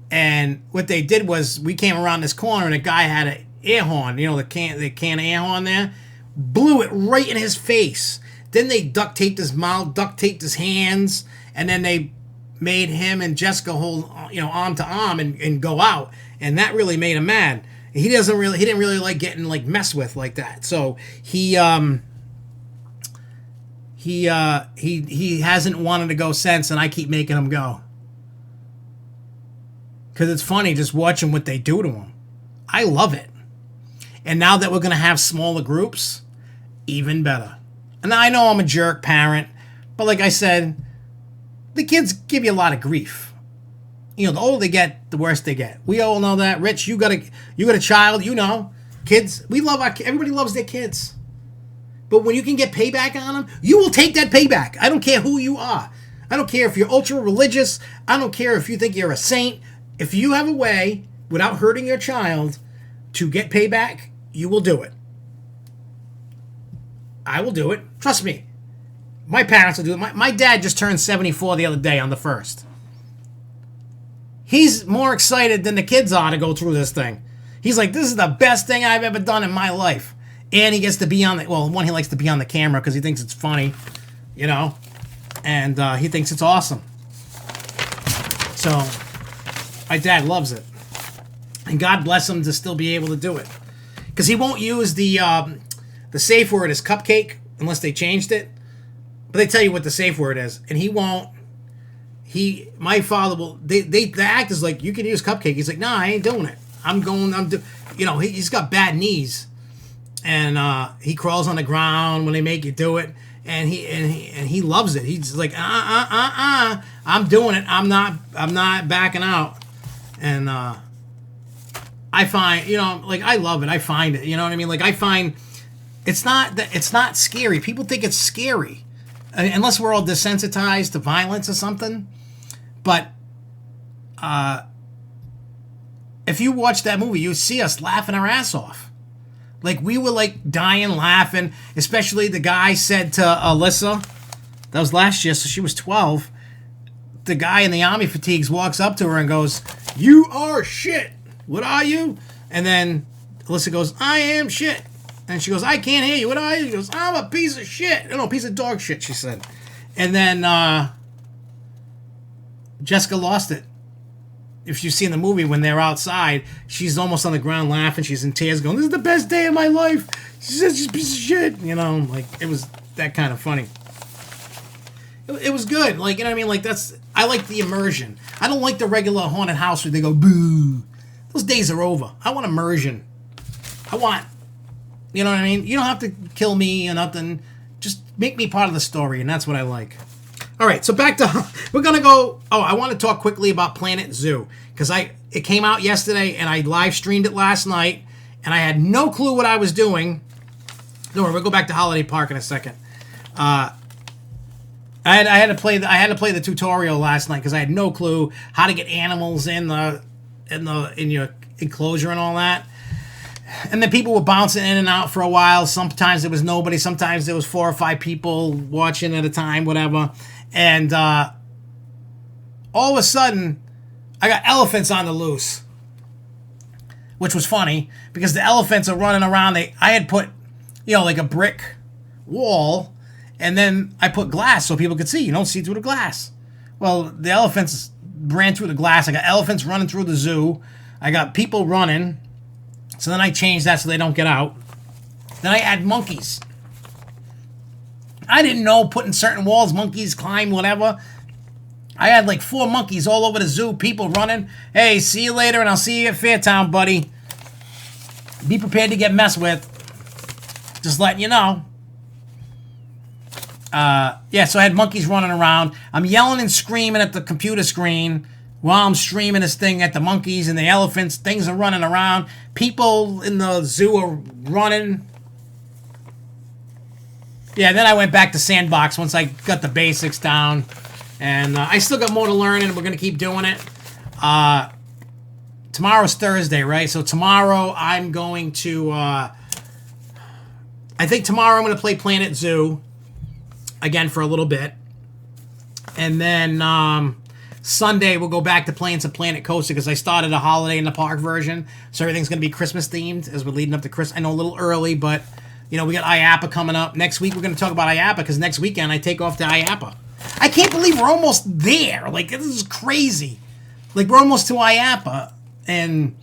And what they did was, we came around this corner and a guy had an air horn, the can of air horn there, blew it right in his face. Then they duct taped his mouth, duct taped his hands, and then they made him and Jessica hold, arm to arm and go out. And that really made him mad. He didn't really like getting like messed with like that. So he hasn't wanted to go since, and I keep making him go. Because it's funny just watching what they do to him. I love it. And now that we're going to have smaller groups, even better. And I know I'm a jerk parent, but like I said, the kids give you a lot of grief. The older they get, the worse they get. We all know that. Rich, you got a child, kids. Everybody loves their kids. But when you can get payback on them, you will take that payback. I don't care who you are. I don't care if you're ultra religious. I don't care if you think you're a saint. If you have a way, without hurting your child, to get payback, you will do it. I will do it. Trust me. My parents will do it. My dad just turned 74 the other day on the 1st. He's more excited than the kids are to go through this thing. He's like, this is the best thing I've ever done in my life. And he gets to be on he likes to be on the camera because he thinks it's funny, and he thinks it's awesome. So, my dad loves it. And God bless him to still be able to do it. Because he won't use the safe word as cupcake unless they changed it. But they tell you what the safe word is. And he won't. My father will, the act is like, you can use cupcake. He's like, nah, I ain't doing it. He's got bad knees. And he crawls on the ground when they make you do it. And he loves it. He's like, I'm doing it. I'm not backing out. And I find, I love it. I find it. You know what I mean? Like, I find it's not scary. People think it's scary, unless we're all desensitized to violence or something. But if you watch that movie, you see us laughing our ass off. Like, we were like dying laughing. Especially the guy said to Alyssa, that was last year, so she was 12. The guy in the army fatigues walks up to her and goes, "You are shit. What are you?" And then Alyssa goes, "I am shit." And she goes, "I can't hear you. What are you?" She goes, "I'm a piece of shit." No, piece of dog shit, she said. And then Jessica lost it. If you see in the movie, when they're outside, she's almost on the ground laughing. She's in tears going, "This is the best day of my life." She says, "She's a piece of shit." Like, it was that kind of funny. It was good. Like, you know what I mean? Like, I like the immersion. I don't like the regular haunted house where they go, boo. Those days are over. I want immersion. You know what I mean? You don't have to kill me or nothing. Just make me part of the story, and that's what I like. All right, so back to, we're going to go, I want to talk quickly about Planet Zoo, because it came out yesterday, and I live streamed it last night, and I had no clue what I was doing. Don't worry, we'll go back to Holiday Park in a second. I had to play the tutorial last night because I had no clue how to get animals in your enclosure and all that. And then people were bouncing in and out for a while. Sometimes there was nobody. Sometimes there was 4 or 5 people watching at a time, whatever. And all of a sudden, I got elephants on the loose, which was funny because the elephants are running around. I had put, like a brick wall. And then I put glass so people could see. You don't see through the glass. Well, the elephants ran through the glass. I got elephants running through the zoo. I got people running. So then I changed that so they don't get out. Then I add monkeys. I didn't know putting certain walls, monkeys climb, whatever. I had like 4 monkeys all over the zoo, people running. Hey, see you later, and I'll see you at FearTown, buddy. Be prepared to get messed with. Just letting you know. So I had monkeys running around. I'm yelling and screaming at the computer screen while I'm streaming this thing at the monkeys and the elephants. Things are running around. People in the zoo are running. Yeah, then I went back to Sandbox once I got the basics down. And I still got more to learn, and we're going to keep doing it. Tomorrow's Thursday, right? So tomorrow I'm going to... I think tomorrow I'm going to play Planet Zoo again for a little bit. And then Sunday, we'll go back to playing some Planet Coaster because I started a Holiday in the Park version. So everything's going to be Christmas themed as we're leading up to Christmas. I know a little early, but, we got IAPA coming up. Next week, we're going to talk about IAPA because next weekend I take off to IAPA. I can't believe we're almost there. Like, this is crazy. Like, we're almost to IAPA. And,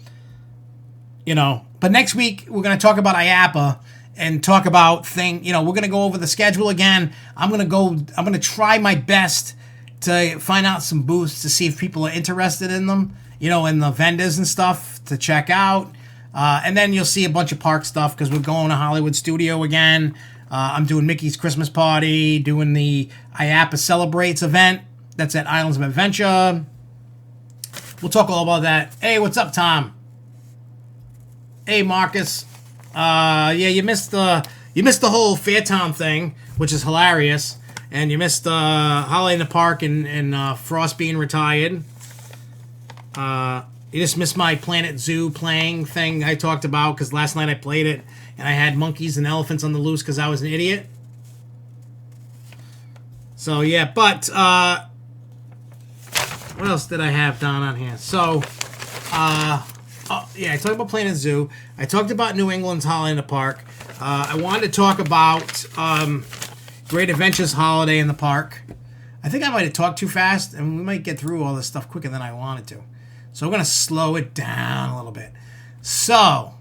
but next week, we're going to talk about IAPA and talk about we're going to go over the schedule again. I'm going to try my best to find out some booths to see if people are interested in them, in the vendors and stuff to check out. And then you'll see a bunch of park stuff because we're going to Hollywood Studio again. I'm doing Mickey's Christmas Party, doing the IAPA Celebrates event. That's at Islands of Adventure. We'll talk all about that. Hey, what's up, Tom? Hey, Marcus. You missed the whole FearTown thing, which is hilarious. And you missed Holiday in the Park and Frost being retired. You just missed my Planet Zoo playing thing I talked about because last night I played it and I had monkeys and elephants on the loose because I was an idiot. So, yeah, but what else did I have down on here? So, I talked about Planet Zoo. I talked about New England's Holiday in the Park. I wanted to talk about Great Adventures Holiday in the Park. I think I might have talked too fast, and we might get through all this stuff quicker than I wanted to. So I'm going to slow it down a little bit. So.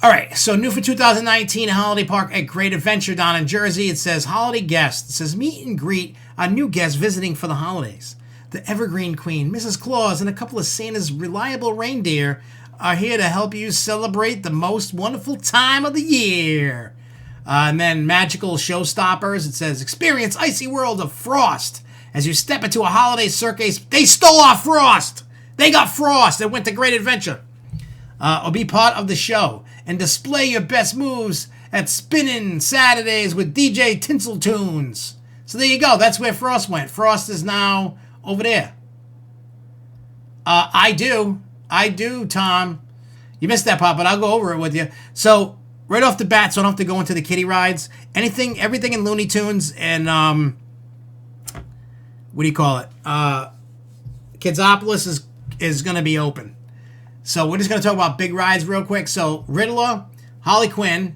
All right, so new for 2019 Holiday Park at Great Adventure down in Jersey. It says holiday guests. It says meet and greet our new guests visiting for the holidays. The Evergreen Queen, Mrs. Claus, and a couple of Santa's reliable reindeer are here to help you celebrate the most wonderful time of the year. And then magical showstoppers. It says experience icy world of Frost as you step into a holiday circus. They stole our Frost. They got Frost and went to Great Adventure. Or be part of the show and display your best moves at Spinning Saturdays with DJ Tinsel Tunes. So there you go. That's where Frost went. Frost is now over there. I do, Tom. You missed that part, but I'll go over it with you. So right off the bat, so I don't have to go into the kiddie rides. Everything in Looney Tunes and what do you call it? Kidsopolis is going to be open. So we're just going to talk about big rides real quick. So Riddler, Harley Quinn,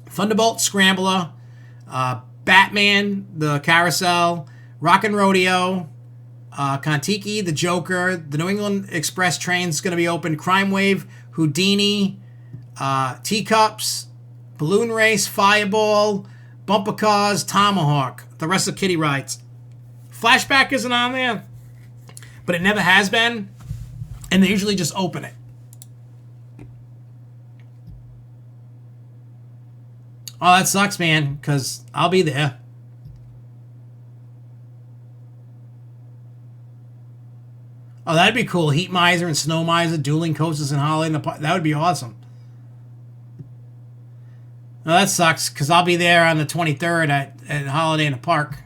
Thunderbolt Scrambler, Batman, the Carousel, Rockin' Rodeo, Kontiki, the Joker, the New England Express train is going to be open, Crime Wave, Houdini, Teacups, Balloon Race, Fireball, Bumper Cars, Tomahawk, the rest of kiddie rides. Flashback isn't on there, but it never has been, and they usually just open it. Oh, that sucks, man, because I'll be there. Oh, that'd be cool. Heat Miser and Snow Miser, dueling coasters and Holiday in the Park. That would be awesome. No, that sucks, because I'll be there on the 23rd at Holiday in the Park.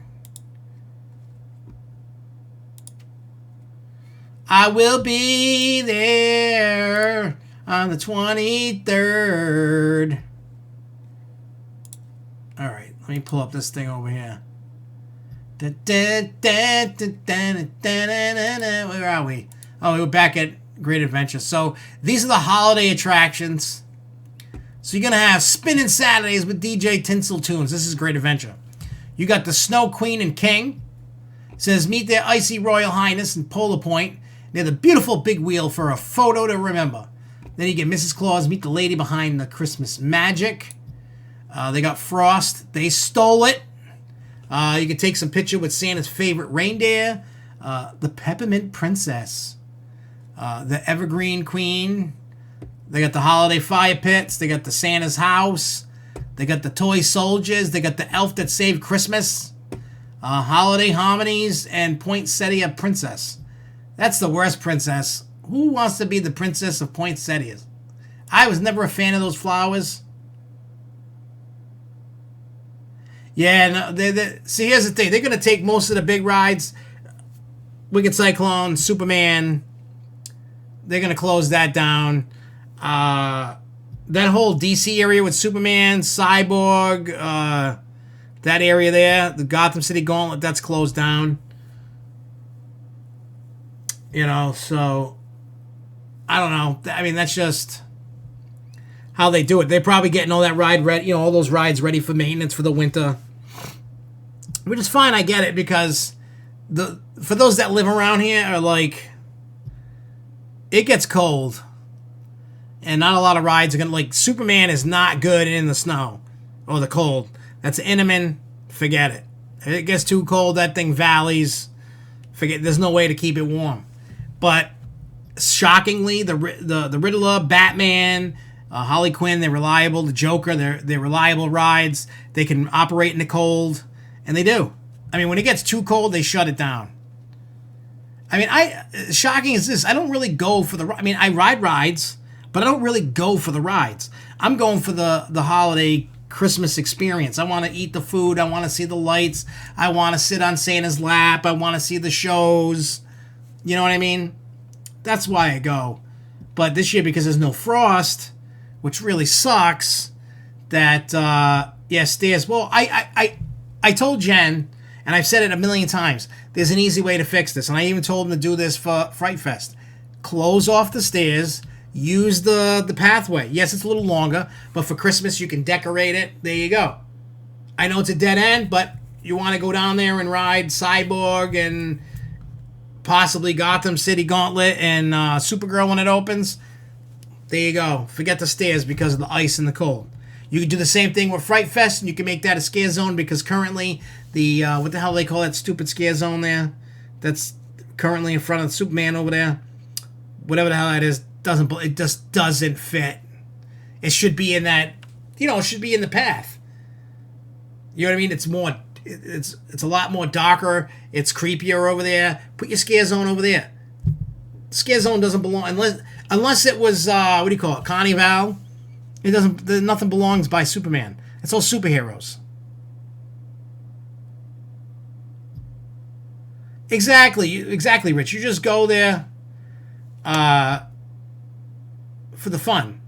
I will be there on the 23rd. All right, let me pull up this thing over here. Where are we? Oh, we were back at Great Adventure. So these are the holiday attractions. So you're going to have Spinning Saturdays with DJ Tinsel Tunes. This is Great Adventure. You got the Snow Queen and King. It says meet their icy Royal Highness and Polar Point. They're the beautiful big wheel for a photo to remember. Then you get Mrs. Claus, meet the lady behind the Christmas magic. They got Frost. They stole it. You can take some picture with Santa's favorite reindeer. The Peppermint Princess. The Evergreen Queen. They got the Holiday Fire Pits. They got the Santa's House. They got the Toy Soldiers. They got the Elf That Saved Christmas. Holiday Harmonies and Poinsettia Princess. That's the worst princess. Who wants to be the princess of poinsettias? I was never a fan of those flowers. Yeah, no, see, here's the thing. They're going to take most of the big rides. Wicked Cyclone, Superman. They're going to close that down. that whole DC area with Superman, Cyborg, that area there, the Gotham City Gauntlet, that's closed down. You know, so I don't know. I mean, that's just how they do it. They're probably getting all that ride ready, you know, all those rides ready for maintenance for the winter, which is fine. I get it, because for those that live around here are like, it gets cold, and not a lot of rides are gonna, like, Superman is not good in the snow or the cold. That's Intamin. Forget it. If it gets too cold, that thing valleys. Forget. There's no way to keep it warm. But shockingly, the Riddler, Batman, Harley Quinn, they're reliable. The Joker, they're reliable rides. They can operate in the cold, and they do. I mean, when it gets too cold, they shut it down. I mean, shocking is this. I don't really go for I mean, I ride rides, but I don't really go for the rides. I'm going for the holiday Christmas experience. I want to eat the food. I want to see the lights. I want to sit on Santa's lap. I want to see the shows. You know what I mean? That's why I go. But this year, because there's no frost, which really sucks, that, stairs. Well, I told Jen, and I've said it a million times, there's an easy way to fix this. And I even told him to do this for Fright Fest. Close off the stairs. Use the pathway. Yes, it's a little longer, but for Christmas, you can decorate it. There you go. I know it's a dead end, but you want to go down there and ride Cyborg and possibly Gotham City Gauntlet and Supergirl when it opens. There you go. Forget the stairs because of the ice and the cold. You can do the same thing with Fright Fest, and you can make that a scare zone, because currently the what the hell do they call that stupid scare zone there? That's currently in front of Superman over there. Whatever the hell that is, it just doesn't fit. It should be in that, it should be in the path. You know what I mean? It's a lot more darker. It's creepier over there. Put your scare zone over there. Scare zone doesn't belong unless it was what do you call it? Carnival. It doesn't. Nothing belongs by Superman. It's all superheroes. Exactly, Rich. You just go there for the fun.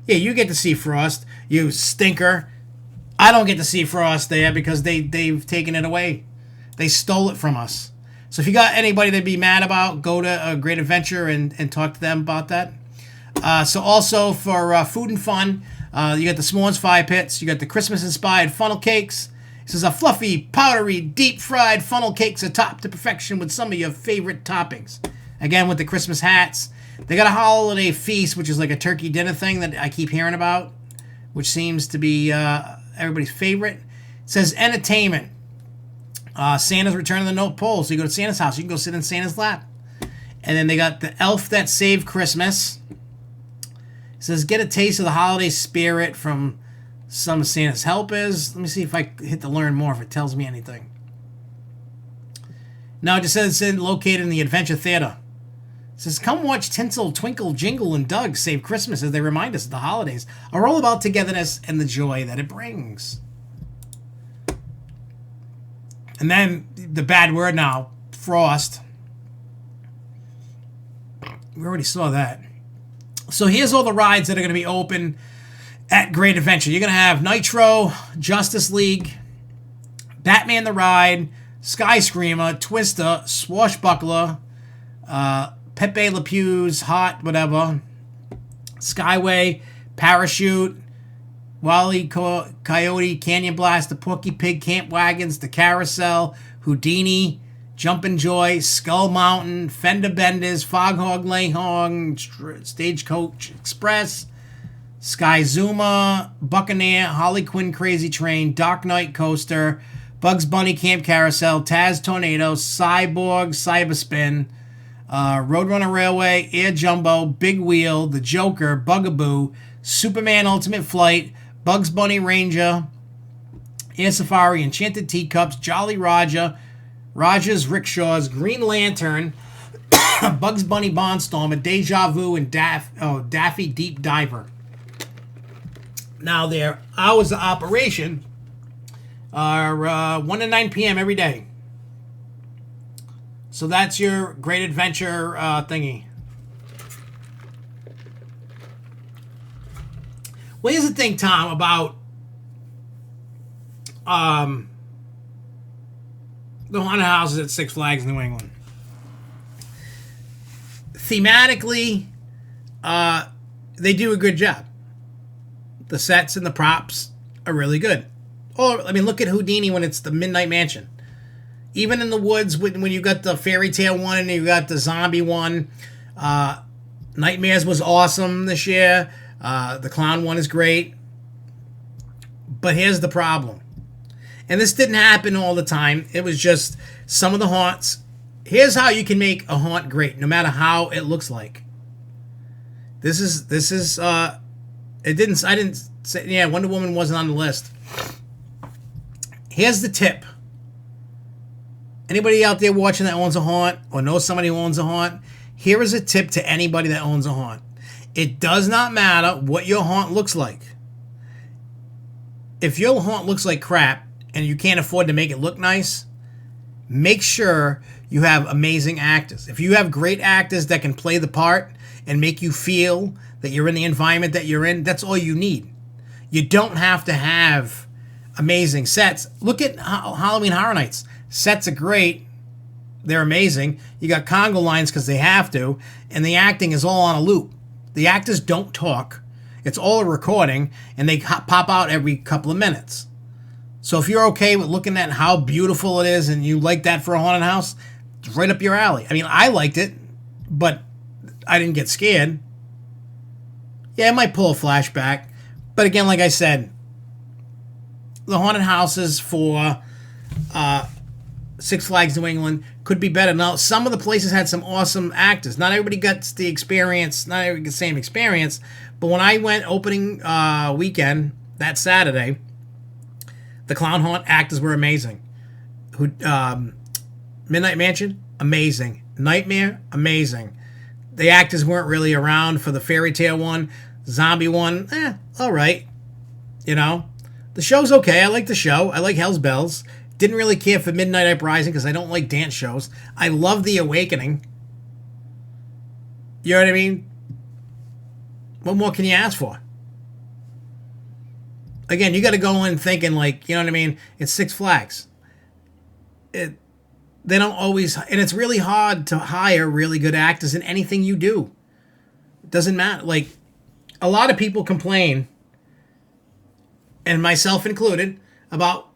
Yeah, you get to see Frost. You stinker. I don't get to see Frost there because they've taken it away. They stole it from us. So if you got anybody to be mad about, go to a Great Adventure and talk to them about that. So also for food and fun, you got the s'mores fire pits. You got the Christmas-inspired funnel cakes. This is a fluffy, powdery, deep-fried funnel cakes are topped to perfection with some of your favorite toppings. Again, with the Christmas hats. They got a holiday feast, which is like a turkey dinner thing that I keep hearing about, which seems to be everybody's favorite. It says entertainment. Santa's return to the North Pole. So you go to Santa's house. You can go sit in Santa's lap. And then they got the Elf That Saved Christmas. It says get a taste of the holiday spirit from some of Santa's helpers. Let me see if I hit to learn more, if it tells me anything. No, it just says it's located in the Adventure Theater. It says, come watch Tinsel, Twinkle, Jingle, and Doug save Christmas as they remind us the holidays are all about togetherness and the joy that it brings. And then the bad word now, frost. We already saw that. So here's all the rides that are going to be open at Great Adventure. You're going to have Nitro, Justice League, Batman the Ride, Sky Screamer, Twister, Swashbuckler, Pepe Le Pew's Hot Whatever, Skyway, Parachute, Wile Coyote, Canyon Blast, the Porky Pig Camp Wagons, the Carousel, Houdini, Jumpin' Joy, Skull Mountain, Fender Benders, Foghorn Leghorn, Stagecoach Express, Sky Zuma, Buccaneer, Harley Quinn Crazy Train, Dark Knight Coaster, Bugs Bunny Camp Carousel, Taz Tornado, Cyborg Cyberspin, Roadrunner Railway, Air Jumbo, Big Wheel, The Joker, Bugaboo, Superman Ultimate Flight, Bugs Bunny Ranger, Air Safari, Enchanted Teacups, Jolly Roger, Roger's Rickshaws, Green Lantern, Bugs Bunny Barnstormer, Deja Vu, and Daffy Deep Diver. Now, their hours of operation are 1 to 9 p.m. every day. So that's your Great Adventure thingy. Well, here's the thing, Tom, about the haunted houses at Six Flags New England. Thematically, they do a good job. The sets and the props are really good. Or, I mean, look at Houdini when it's the Midnight Mansion. Even in the woods, when you got the fairy tale one and you got the zombie one, Nightmares was awesome this year. The clown one is great. But here's the problem. And this didn't happen all the time. It was just some of the haunts. Here's how you can make a haunt great, no matter how it looks like. I didn't say, yeah, Wonder Woman wasn't on the list. Here's the tip. Anybody out there watching that owns a haunt or knows somebody who owns a haunt, here is a tip to anybody that owns a haunt. It does not matter what your haunt looks like. If your haunt looks like crap and you can't afford to make it look nice, make sure you have amazing actors. If you have great actors that can play the part and make you feel that you're in the environment that you're in, that's all you need. You don't have to have amazing sets. Look at Halloween Horror Nights. Sets are great. They're amazing. You got Congo lines because they have to, and the acting is all on a loop. The actors don't talk. It's all a recording, and they pop out every couple of minutes. So if you're okay with looking at how beautiful it is and you like that for a haunted house, it's right up your alley. I mean, I liked it, but I didn't get scared. Yeah, it might pull a flashback. But again, like I said, the haunted houses for Six Flags New England could be better. Now, some of the places had some awesome actors. Not everybody got the experience, not everybody got the same experience. But when I went opening weekend, that Saturday, the Clown Haunt actors were amazing. Midnight Mansion, amazing. Nightmare, amazing. The actors weren't really around for the fairy tale one. Zombie one, all right. You know, the show's okay. I like the show. I like Hell's Bells. Didn't really care for Midnight Uprising because I don't like dance shows. I love The Awakening. You know what I mean? What more can you ask for? Again, you got to go in thinking like, you know what I mean? It's Six Flags. They don't always, and it's really hard to hire really good actors in anything you do. It doesn't matter. Like, a lot of people complain, and myself included, about,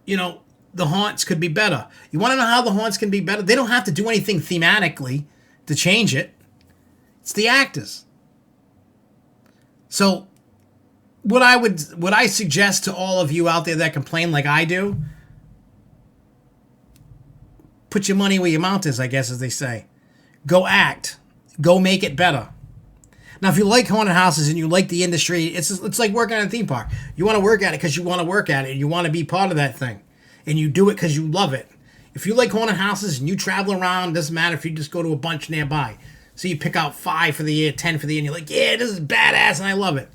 you know, the haunts could be better. You want to know how the haunts can be better? They don't have to do anything thematically to change it. It's the actors. So, what I suggest to all of you out there that complain like I do, put your money where your mouth is, I guess, as they say. Go act. Go make it better. Now, if you like haunted houses and you like the industry, it's like working at a theme park. You want to work at it because you want to work at it. You want to be part of that thing. And you do it because you love it. If you like haunted houses and you travel around, doesn't matter if you just go to a bunch nearby. So you pick out 5 for the year, 10 for the year, and you're like, yeah, this is badass and I love it.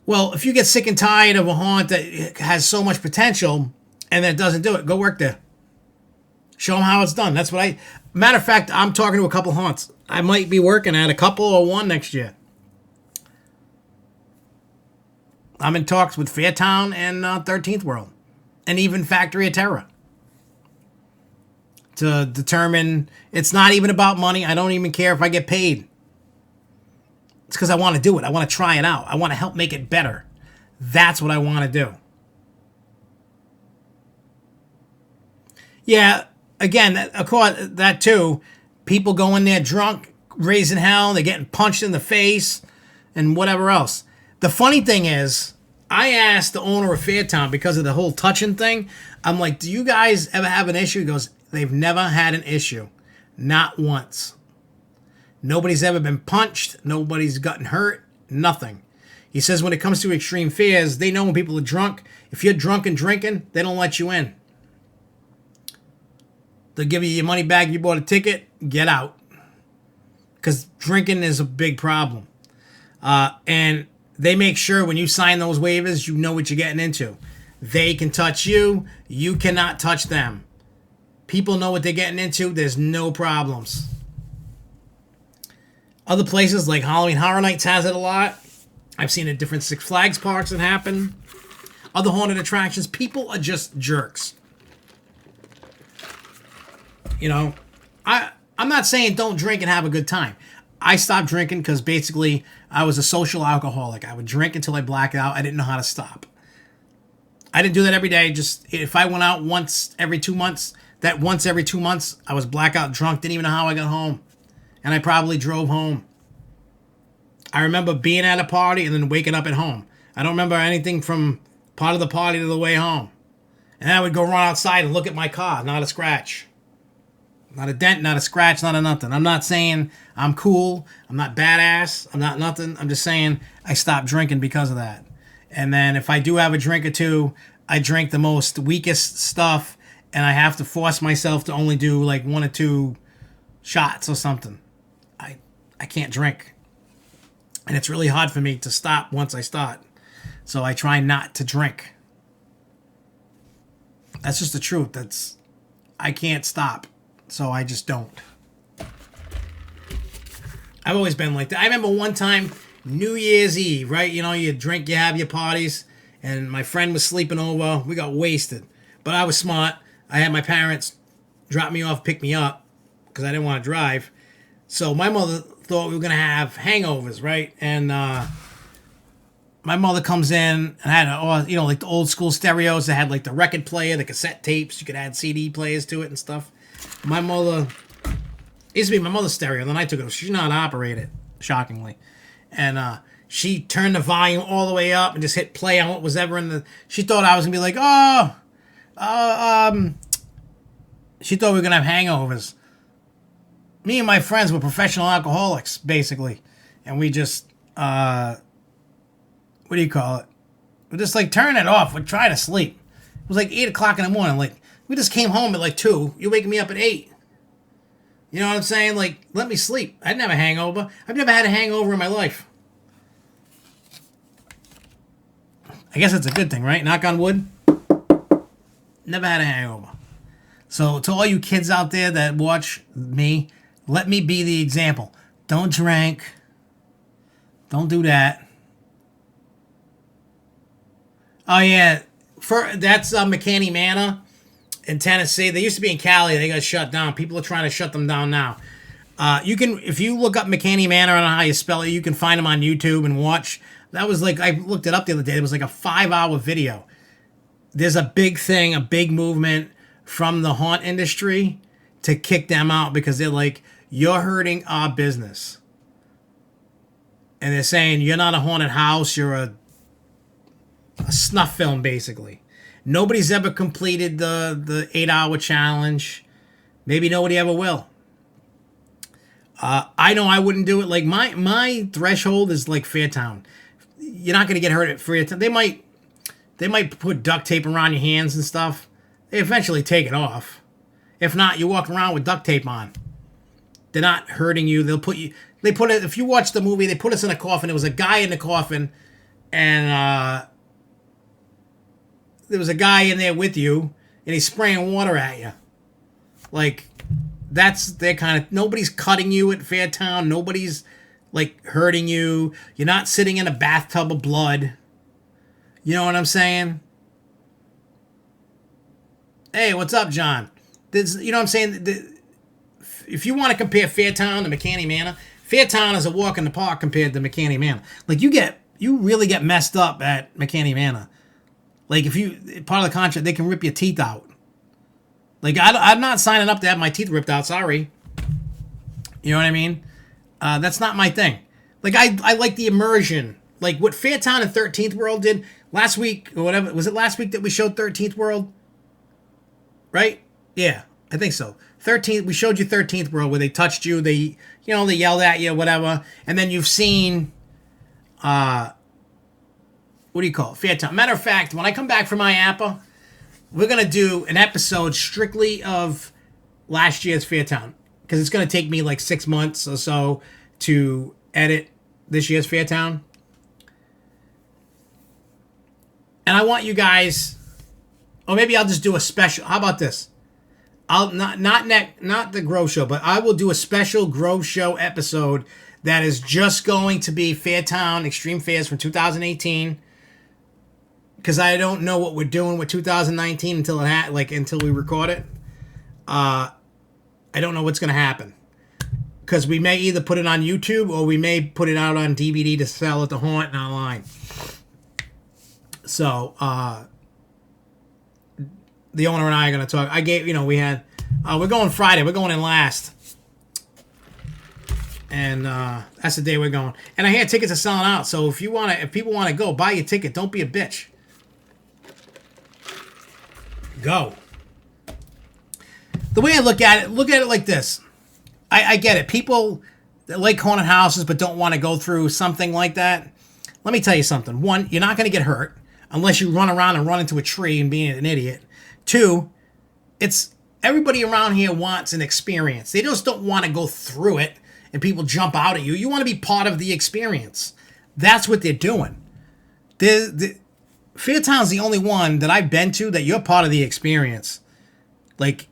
Well, if you get sick and tired of a haunt that has so much potential and then it doesn't do it, go work there. Show them how it's done. That's what matter of fact, I'm talking to a couple haunts. I might be working at a couple or one next year. I'm in talks with FearTown and 13th World. And even Factory of Terror. To determine, it's not even about money. I don't even care if I get paid. It's because I want to do it. I want to try it out. I want to help make it better. That's what I want to do. Yeah, again, of course, that too. People go in there drunk, raising hell. They're getting punched in the face and whatever else. The funny thing is, I asked the owner of FearTown because of the whole touching thing. I'm like, do you guys ever have an issue? He goes, they've never had an issue. Not once. Nobody's ever been punched. Nobody's gotten hurt. Nothing. He says when it comes to extreme fears, they know when people are drunk. If you're drunk and drinking, they don't let you in. They'll give you your money back. You bought a ticket. Get out. Because drinking is a big problem. And they make sure when you sign those waivers, you know what you're getting into. They can touch you. You cannot touch them. People know what they're getting into. There's no problems. Other places like Halloween Horror Nights has it a lot. I've seen it at different Six Flags parks that happen. Other haunted attractions. People are just jerks. You know, I'm not saying don't drink and have a good time. I stopped drinking because basically I was a social alcoholic. I would drink until I blacked out. I didn't know how to stop. I didn't do that every day. Just if I went out once every 2 months, that once every 2 months, I was blackout drunk. Didn't even know how I got home. And I probably drove home. I remember being at a party and then waking up at home. I don't remember anything from part of the party to the way home. And I would go run outside and look at my car. Not a scratch. Not a dent, not a scratch, not a nothing. I'm not saying I'm cool. I'm not badass. I'm not nothing. I'm just saying I stopped drinking because of that. And then if I do have a drink or two, I drink the most weakest stuff. And I have to force myself to only do like 1 or 2 shots or something. I can't drink. And it's really hard for me to stop once I start. So I try not to drink. That's just the truth. I can't stop. So I just don't. I've always been like that. I remember one time, New Year's Eve, right? You know, you drink, you have your parties. And my friend was sleeping over. We got wasted. But I was smart. I had my parents drop me off, pick me up. Because I didn't want to drive. So my mother thought we were going to have hangovers, right? And my mother comes in and had, like the old school stereos that had like the record player, the cassette tapes. You could add CD players to it and stuff. My mother, it used to be my mother's stereo. Then I took it. She did not operate it, shockingly. And she turned the volume all the way up and just hit play on what was ever in the... She thought I was going to be like, she thought we were going to have hangovers. Me and my friends were professional alcoholics, basically. And we just, what do you call it? We just, like, turn it off. We'd try to sleep. It was, like, 8 o'clock in the morning. Like, we just came home at, like, 2. You're waking me up at 8. You know what I'm saying? Like, let me sleep. I didn't have a hangover. I've never had a hangover in my life. I guess it's a good thing, right? Knock on wood. Never had a hangover. So, to all you kids out there that watch me... Let me be the example. Don't drink. Don't do that. Oh, yeah. That's McCanny Manor in Tennessee. They used to be in Cali. They got shut down. People are trying to shut them down now. You can, if you look up McCanny Manor, I don't know how you spell it, you can find them on YouTube and watch. That was like, I looked it up the other day. It was like a 5-hour video. There's a big thing, a big movement from the haunt industry to kick them out because they're like, you're hurting our business. And they're saying, you're not a haunted house, you're a snuff film, basically. Nobody's ever completed the 8-hour challenge. Maybe nobody ever will. I know I wouldn't do it. Like, my threshold is like FearTown. You're not going to get hurt at FearTown. They might put duct tape around your hands and stuff. They eventually take it off. If not, you walk around with duct tape on. They're not hurting you. If you watch the movie, they put us in a coffin. There was a guy in the coffin, and there was a guy in there with you, and he's spraying water at you. Like, that's their kind of... Nobody's cutting you at FearTown. Nobody's, like, hurting you. You're not sitting in a bathtub of blood. You know what I'm saying? Hey, what's up, John? You know what I'm saying? If you want to compare FearTown to McCanny Manor, FearTown is a walk in the park compared to McCanny Manor. Like, you really get messed up at McCanny Manor. Like, if you, part of the contract, they can rip your teeth out. Like, I'm not signing up to have my teeth ripped out, sorry. You know what I mean? That's not my thing. Like, I like the immersion. Like, what FearTown and 13th World did last week, or whatever, was it last week that we showed 13th World? Right? Yeah, I think so. 13th, we showed you 13th World where they touched you, they yelled at you, whatever, and then you've seen, what do you call it? FearTown. Matter of fact, when I come back from IAPA, we're going to do an episode strictly of last year's FearTown, because it's going to take me like 6 months or so to edit this year's FearTown. And I want you guys, or maybe I'll just do a special. How about this? I'll not the Grove Show, but I will do a special Grove Show episode that is just going to be FearTown Extreme Fairs from 2018. Because I don't know what we're doing with 2019 until until we record it. I don't know what's going to happen. Because we may either put it on YouTube or we may put it out on DVD to sell at the Haunt and online. So, the owner and I are going to talk. We're going Friday. We're going in last. And that's the day we're going. And I hear tickets are selling out. So if people want to go, buy your ticket. Don't be a bitch. Go. The way I look at it like this. I get it. People that like haunted houses but don't want to go through something like that. Let me tell you something. One, you're not going to get hurt unless you run around and run into a tree and being an idiot. Two, it's everybody around here wants an experience. They just don't want to go through it and people jump out at you. You want to be part of the experience. That's what they're doing. FearTown's the only one that I've been to that you're part of the experience. Like,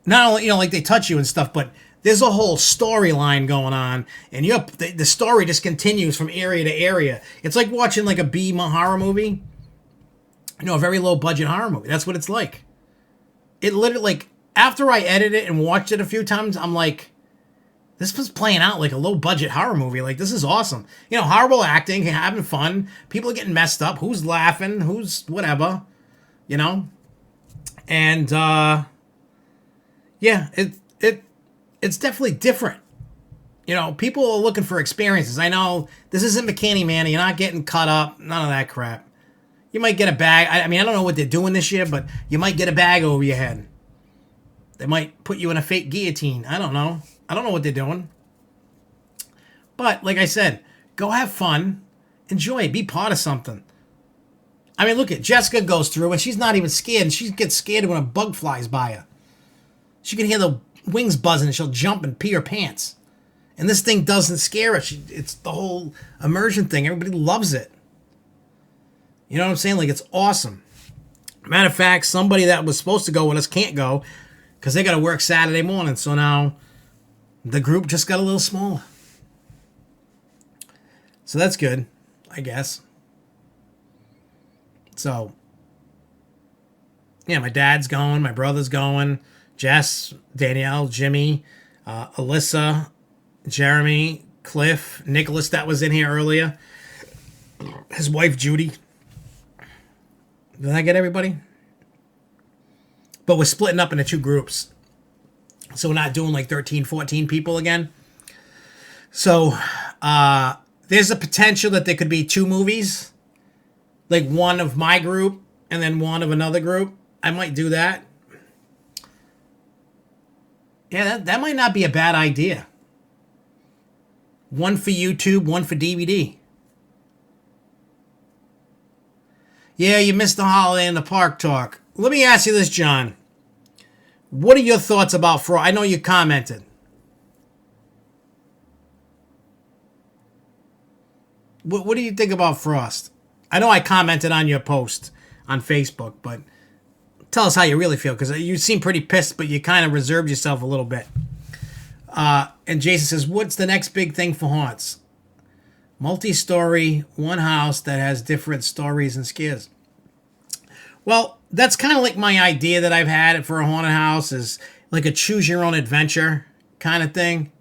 not only, like they touch you and stuff, but there's a whole storyline going on, and the story just continues from area to area. It's like watching like a B horror movie. A very low budget horror movie. That's what it's like. It literally, like, after I edited it and watched it a few times, I'm like, this was playing out like a low budget horror movie. Like, this is awesome. Horrible acting, having fun. People are getting messed up. Who's laughing? Who's whatever? And yeah, it's definitely different. People are looking for experiences. I know this isn't McKinney, man. You're not getting cut up. None of that crap. You might get a bag. I don't know what they're doing this year, but you might get a bag over your head. They might put you in a fake guillotine. I don't know. I don't know what they're doing. But, like I said, go have fun. Enjoy it. Be part of something. I mean, look at Jessica goes through and she's not even scared. And she gets scared when a bug flies by her. She can hear the wings buzzing and she'll jump and pee her pants. And this thing doesn't scare her. It's the whole immersion thing. Everybody loves it. You know what I'm saying? Like, it's awesome. Matter of fact, somebody that was supposed to go with us can't go because they got to work Saturday morning. So now the group just got a little smaller. So that's good, I guess. So, yeah, my dad's going. My brother's going. Jess, Danielle, Jimmy, Alyssa, Jeremy, Cliff, Nicholas that was in here earlier. His wife, Judy. Did I get everybody? But we're splitting up into two groups. So we're not doing like 13, 14 people again. So there's a potential that there could be two movies. Like one of my group and then one of another group. I might do that. Yeah, that might not be a bad idea. One for YouTube, one for DVD. Yeah, you missed the holiday in the park talk. Let me ask you this, John. What are your thoughts about Frost? I know you commented. What do you think about Frost? I know I commented on your post on Facebook, but tell us how you really feel, because you seem pretty pissed, but you kind of reserved yourself a little bit. And Jason says, what's the next big thing for haunts? Multi-story, one house that has different stories and scares. Well, that's kind of like my idea that I've had for a haunted house, is like a choose-your-own-adventure kind of thing.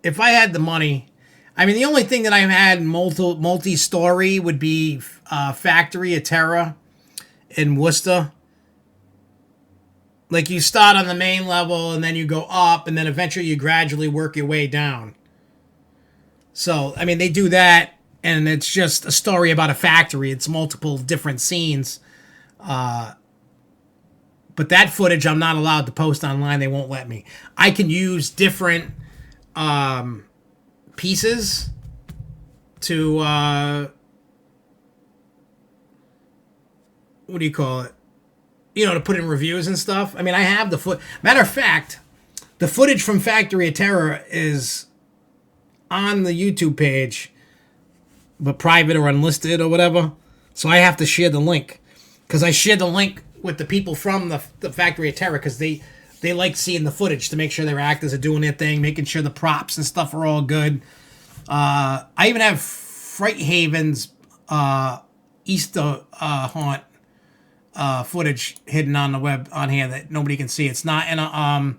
If I had the money, I mean, the only thing that I've had multi-story would be Factory of Terror in Worcester. Like, you start on the main level, and then you go up, and then eventually you gradually work your way down. So, I mean, they do that, and it's just a story about a factory. It's multiple different scenes. But that footage I'm not allowed to post online. They won't let me. I can use different pieces to, what do you call it? To put in reviews and stuff. I mean, I have the Matter of fact, the footage from Factory of Terror is on the YouTube page, but private or unlisted or whatever. So I have to share the link, because I shared the link with the people from the Factory of Terror, because the they like seeing the footage to make sure their actors are doing their thing, making sure the props and stuff are all good. I even have Fright Haven's Easter haunt footage hidden on the web on here that nobody can see. It's not in a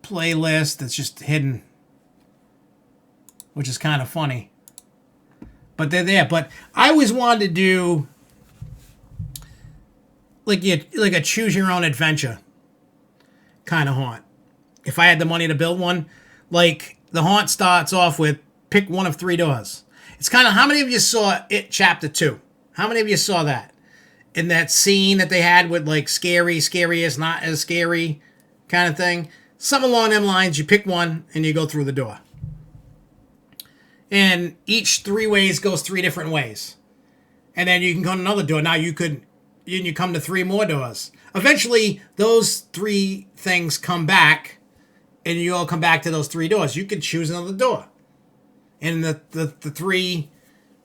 playlist. It's just hidden, which is kind of funny. But they're there. But I always wanted to do like a choose your own adventure kind of haunt. If I had the money to build one, like the haunt starts off with pick one of 3 doors. It's kind of, how many of you saw It Chapter 2? How many of you saw that? In that scene that they had with like scariest, not as scary kind of thing. Something along them lines, you pick one and you go through the door. And each 3 ways goes 3 different ways. And then you can go to another door. Now you come to 3 more doors. Eventually, those 3 things come back, and you all come back to those 3 doors. You could choose another door. And the 3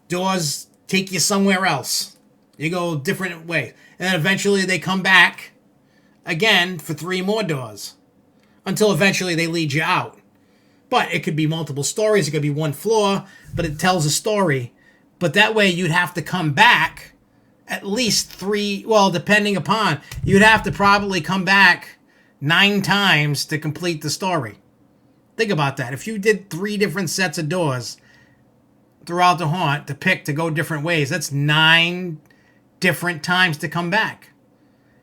doors take you somewhere else. You go different ways. And then eventually they come back again for 3 more doors. Until eventually they lead you out. But it could be multiple stories. It could be 1 floor. But it tells a story. But that way you'd have to come back at least 3. Well, depending upon. You'd have to probably come back 9 times to complete the story. Think about that. If you did 3 different sets of doors throughout the haunt to pick to go different ways, that's 9 different times to come back.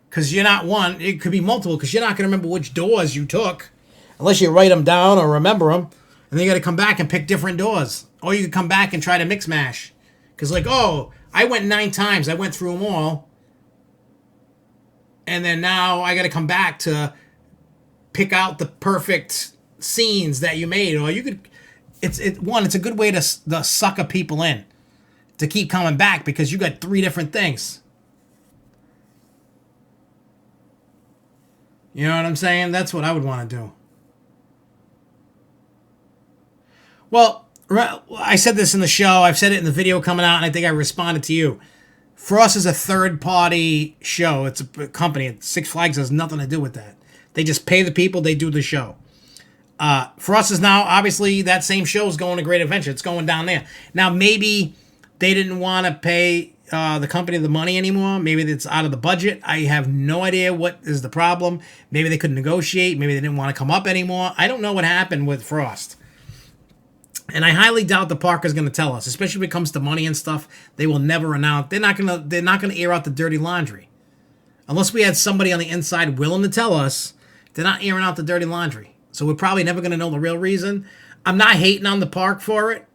Because you're not one, it could be multiple, because you're not going to remember which doors you took unless you write them down or remember them. And then you got to come back and pick different doors. Or you could come back and try to mix mash. Because like, oh, I went 9 times. I went through them all. And then now I got to come back to pick out the perfect scenes that you made. Or you could, it's a good way to sucker people in. To keep coming back because you got 3 different things. You know what I'm saying? That's what I would want to do. Well, I said this in the show. I've said it in the video coming out, and I think I responded to you. For us, as a third-party show, it's a company. Six Flags has nothing to do with that. They just pay the people. They do the show. For us, is now, obviously, that same show is going to Great Adventure. It's going down there. Now, maybe they didn't want to pay the company the money anymore. Maybe it's out of the budget. I have no idea what is the problem. Maybe they couldn't negotiate. Maybe they didn't want to come up anymore. I don't know what happened with Frost. And I highly doubt the park is going to tell us, especially when it comes to money and stuff. They will never announce. They're not going to air out the dirty laundry. Unless we had somebody on the inside willing to tell us, they're not airing out the dirty laundry. So we're probably never going to know the real reason. I'm not hating on the park for it.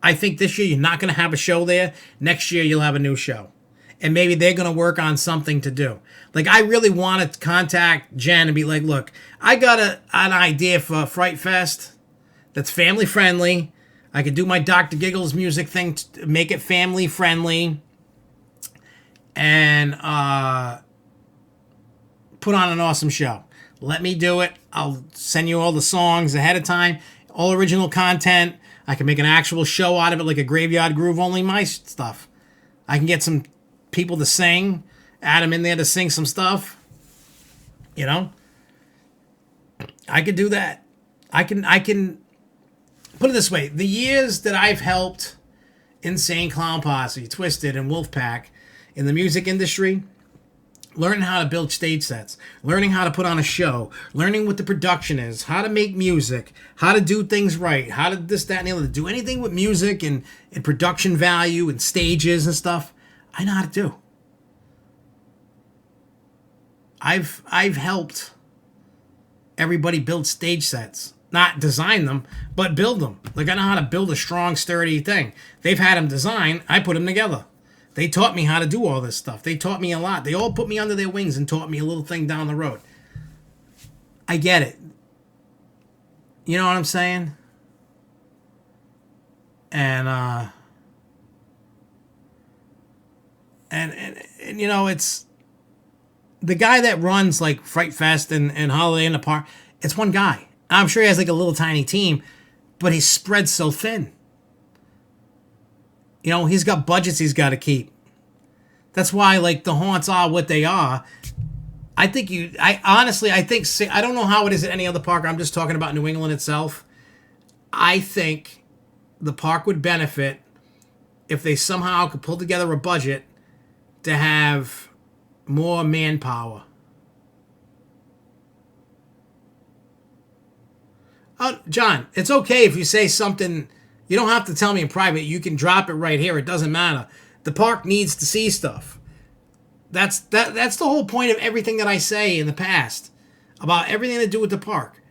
I think this year you're not going to have a show there. Next year you'll have a new show. And maybe they're going to work on something to do. Like, I really want to contact Jen and be like, look, I got an idea for Fright Fest that's family friendly. I could do my Dr. Giggles music thing to make it family friendly. And put on an awesome show. Let me do it. I'll send you all the songs ahead of time. All original content. I can make an actual show out of it, like a Graveyard Groove, only my stuff. I can get some people to sing, add them in there to sing some stuff. You know? I could do that. I can put it this way. The years that I've helped Insane Clown Posse, Twisted, and Wolfpack in the music industry, learning how to build stage sets, learning how to put on a show, learning what the production is, how to make music, how to do things right, how to this, that, and the other, do anything with music and production value and stages and stuff, I know how to do. I've helped everybody build stage sets. Not design them, but build them. Like, I know how to build a strong, sturdy thing. They've had them design, I put them together. They taught me how to do all this stuff. They taught me a lot. They all put me under their wings and taught me a little thing down the road. I get it. You know what I'm saying? And you know, it's the guy that runs like Fright Fest and Holiday in the Park. It's one guy. I'm sure he has like a little tiny team, but he's spread so thin. You know, he's got budgets he's got to keep. That's why, like, the haunts are what they are. I honestly, I think, I don't know how it is at any other park. I'm just talking about New England itself. I think the park would benefit if they somehow could pull together a budget to have more manpower. John, it's okay if you say something. You don't have to tell me in private. You can drop it right here. It doesn't matter. The park needs to see stuff. That's the whole point of everything that I say in the past about everything to do with the park.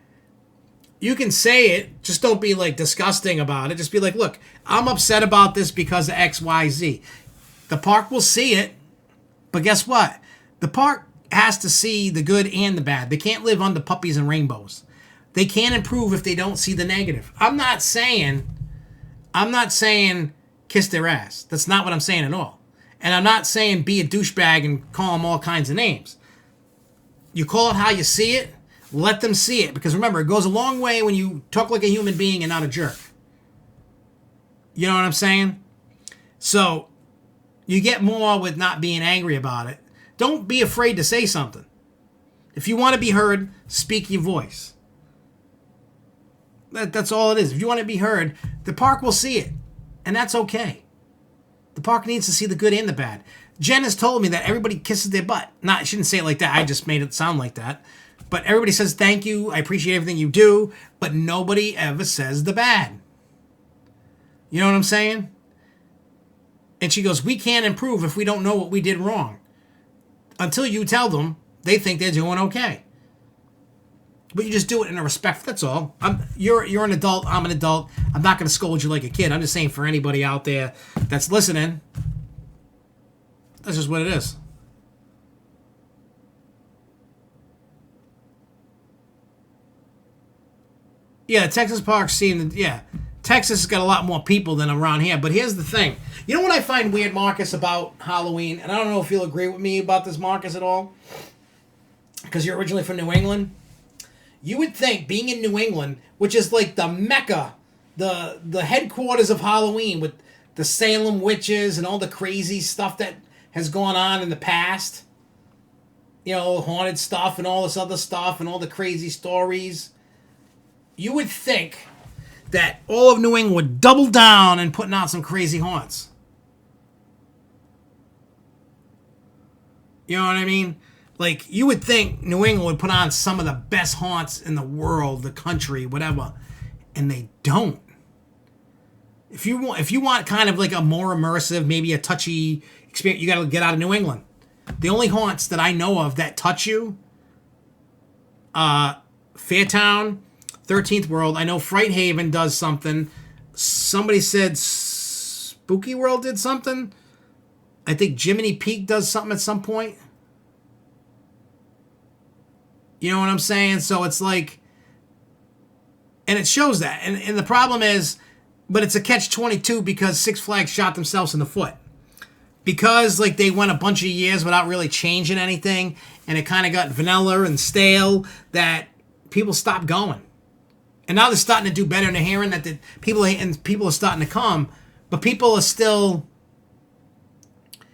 You can say it, just don't be like disgusting about it. Just be like, look, I'm upset about this because of X, Y, Z. The park will see it, but guess what? The park has to see the good and the bad. They can't live under puppies and rainbows. They can't improve if they don't see the negative. I'm not saying kiss their ass. That's not what I'm saying at all. And I'm not saying be a douchebag and call them all kinds of names. You call it how you see it. Let them see it. Because remember, it goes a long way when you talk like a human being and not a jerk. You know what I'm saying? So, you get more with not being angry about it. Don't be afraid to say something. If you want to be heard, speak your voice. That's all it is. If you want to be heard, the park will see it. And that's okay. The park needs to see the good and the bad. Jen has told me that everybody kisses their butt. Not, she didn't say it like that. I just made it sound like that. But everybody says, thank you. I appreciate everything you do. But nobody ever says the bad. You know what I'm saying? And she goes, we can't improve if we don't know what we did wrong. Until you tell them, they think they're doing okay. But you just do it in a respect. That's all. You're an adult. I'm an adult. I'm not going to scold you like a kid. I'm just saying for anybody out there that's listening, that's just what it is. Yeah, Texas parks seem to, yeah. Texas has got a lot more people than around here. But here's the thing. You know what I find weird, Marcus, about Halloween? And I don't know if you'll agree with me about this, Marcus, at all. Because you're originally from New England. You would think, being in New England, which is like the mecca, the headquarters of Halloween, with the Salem witches and all the crazy stuff that has gone on in the past, you know, haunted stuff and all this other stuff and all the crazy stories, you would think that all of New England would double down and putting out some crazy haunts. You know what I mean? Like, you would think New England would put on some of the best haunts in the world, the country, whatever, and they don't. If you want kind of like a more immersive, maybe a touchy experience, you got to get out of New England. The only haunts that I know of that touch you, FearTown, 13th World. I know Fright Haven does something. Somebody said Spooky World did something. I think Jiminy Peak does something at some point. You know what I'm saying? So it's like, and it shows that. And the problem is, but it's a catch-22 because Six Flags shot themselves in the foot. Because, like, they went a bunch of years without really changing anything, and it kind of got vanilla and stale, that people stopped going. And now they're starting to do better, and they're hearing that people are starting to come, but people are still,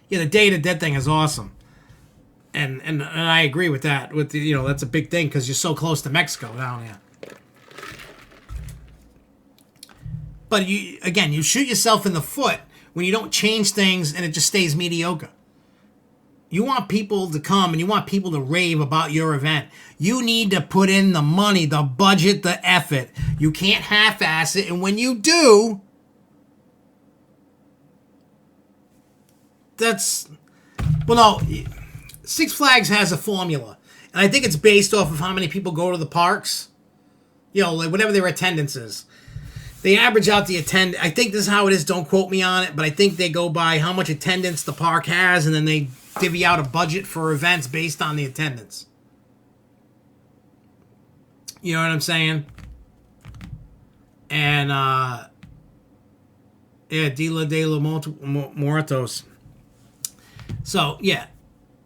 yeah, the Day of the Dead thing is awesome. And I agree with that. With the, you know, that's a big thing because you're so close to Mexico down there. But you shoot yourself in the foot when you don't change things and it just stays mediocre. You want people to come and you want people to rave about your event. You need to put in the money, the budget, the effort. You can't half-ass it, and when you do, no. Six Flags has a formula, and I think it's based off of how many people go to the parks. You know, like whatever their attendance is. They average out the I think this is how it is, don't quote me on it, but I think they go by how much attendance the park has, and then they divvy out a budget for events based on the attendance. You know what I'm saying? And, yeah, Dila de los Muertos. So, yeah.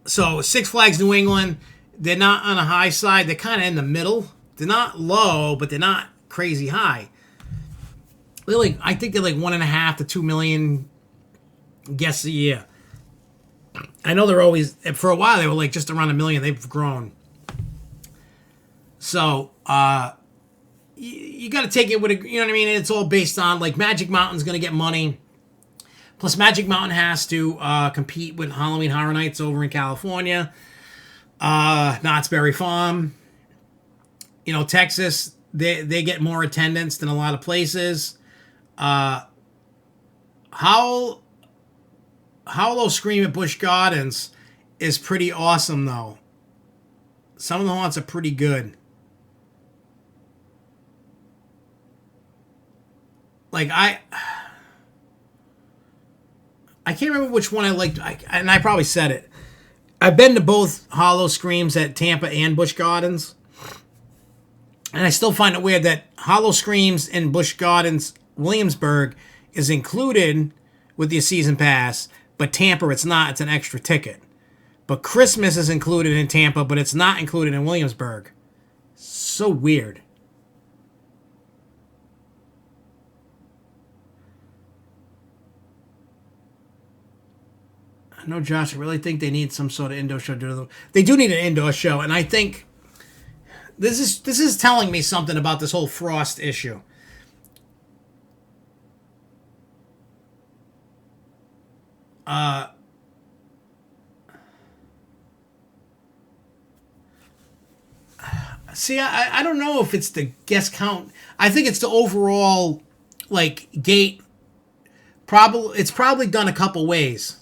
So, Six Flags New England, they're not on a high side. They're kind of in the middle. They're not low, but they're not crazy high. I think they're like 1.5 to 2 million guests a year. I know they're always, for a while, they were like just around 1 million. They've grown. So, you got to take it with a, you know what I mean? It's all based on, like, Magic Mountain's going to get money. Plus, Magic Mountain has to compete with Halloween Horror Nights over in California. Knott's Berry Farm. You know, Texas, they get more attendance than a lot of places. Hollow Scream at Busch Gardens is pretty awesome, though. Some of the haunts are pretty good. Like, I can't remember which one I liked, and I probably said it. I've been to both Hollow Screams at Tampa and Busch Gardens, and I still find it weird that Hollow Screams in Busch Gardens, Williamsburg, is included with your season pass, but Tampa it's not. It's an extra ticket. But Christmas is included in Tampa, but it's not included in Williamsburg. So weird. No, Josh, I really think they need some sort of indoor show. They do need an indoor show, and I think this is telling me something about this whole frost issue. See, I don't know if it's the guest count. I think it's the overall, like, gate. It's probably done a couple ways.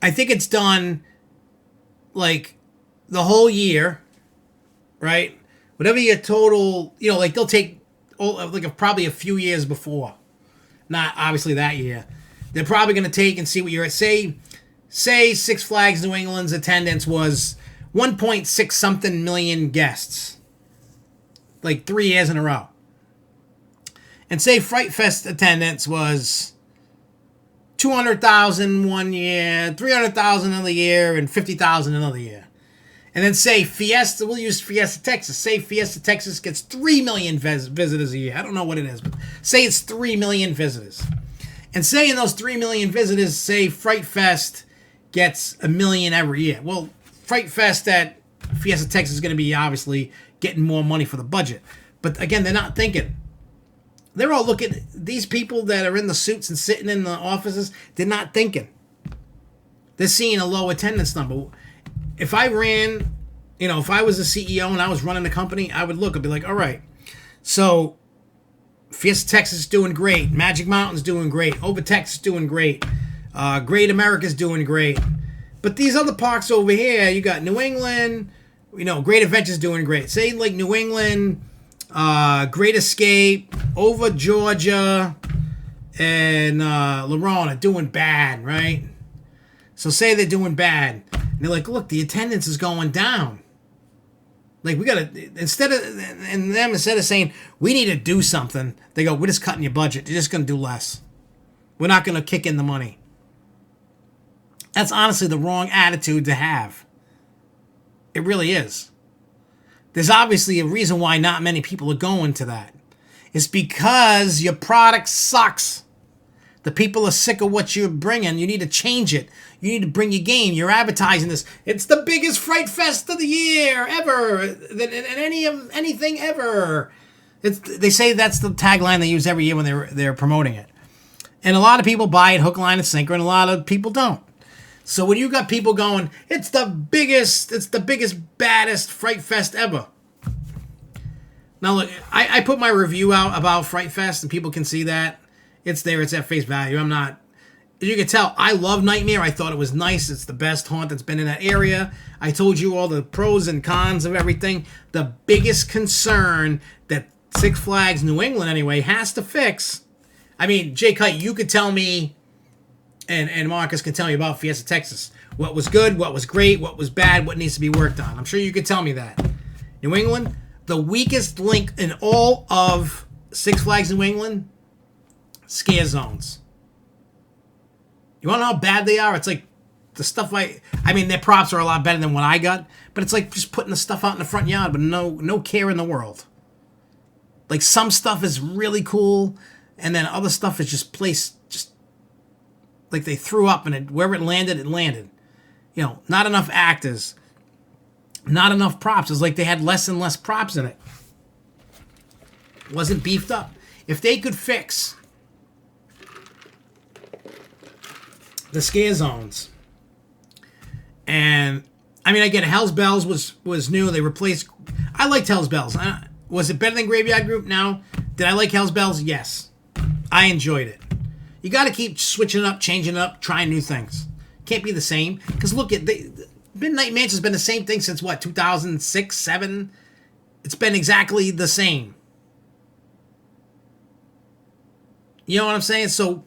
I think it's done, like, the whole year, right? Whatever your total, you know, like, they'll take, like, probably a few years before. Not, obviously, that year. They're probably going to take and see what you're at. Say Six Flags New England's attendance was 1.6 something million guests. Like, 3 years in a row. And say Fright Fest attendance was 200,000 one year, 300,000 another year, and 50,000 another year. And then say Fiesta, we'll use Fiesta Texas. Say Fiesta Texas gets 3 million visitors a year. I don't know what it is, but say it's 3 million visitors. And say in those 3 million visitors, say Fright Fest gets 1 million every year. Well, Fright Fest at Fiesta Texas is going to be obviously getting more money for the budget. But again, they're not thinking. They're all looking, these people that are in the suits and sitting in the offices, they're not thinking. They're seeing a low attendance number. If I ran, you know, if I was a CEO and I was running the company, I would look and be like, all right, so Fiesta Texas is doing great. Magic Mountain's doing great. Overtex is doing great. Great America's doing great. But these other parks over here, you got New England, you know, Great Adventure's doing great. Say like New England, Great Escape, over Georgia, and Lerona doing bad, right? So say they're doing bad. And they're like, look, the attendance is going down. Like, we got to, instead of saying, we need to do something, they go, we're just cutting your budget. You're just going to do less. We're not going to kick in the money. That's honestly the wrong attitude to have. It really is. There's obviously a reason why not many people are going to that. It's because your product sucks. The people are sick of what you're bringing. You need to change it. You need to bring your game. You're advertising this. It's the biggest Fright Fest of the year ever. Than anything ever. They say that's the tagline they use every year when they're promoting it. And a lot of people buy it hook, line, and sinker, and a lot of people don't. So when you got people going, it's the biggest, baddest Fright Fest ever. Now look, I put my review out about Fright Fest, and people can see that. It's there. It's at face value. I'm not... As you can tell, I love Nightmare. I thought it was nice. It's the best haunt that's been in that area. I told you all the pros and cons of everything. The biggest concern that Six Flags New England, anyway, has to fix... I mean, Jay Kite, you could tell me, and Marcus can tell me about Fiesta Texas. What was good, what was great, what was bad, what needs to be worked on. I'm sure you could tell me that. New England, the weakest link in all of Six Flags New England, scare zones. You want to know how bad they are? It's like the stuff I mean, their props are a lot better than what I got, but it's like just putting the stuff out in the front yard with no care in the world. Like, some stuff is really cool, and then other stuff is just placed just Like they threw up and wherever it landed, it landed. You know, not enough actors. Not enough props. It's like they had less and less props in it. It wasn't beefed up. If they could fix the scare zones, and I mean, I get it, Hell's Bells was new. They replaced. I liked Hell's Bells. Was it better than Graveyard Group? No. Did I like Hell's Bells? Yes. I enjoyed it. You got to keep switching it up, changing it up, trying new things. Can't be the same. Because look, Midnight Mansion's been the same thing since what, 2006, 7? It's been exactly the same. You know what I'm saying? So,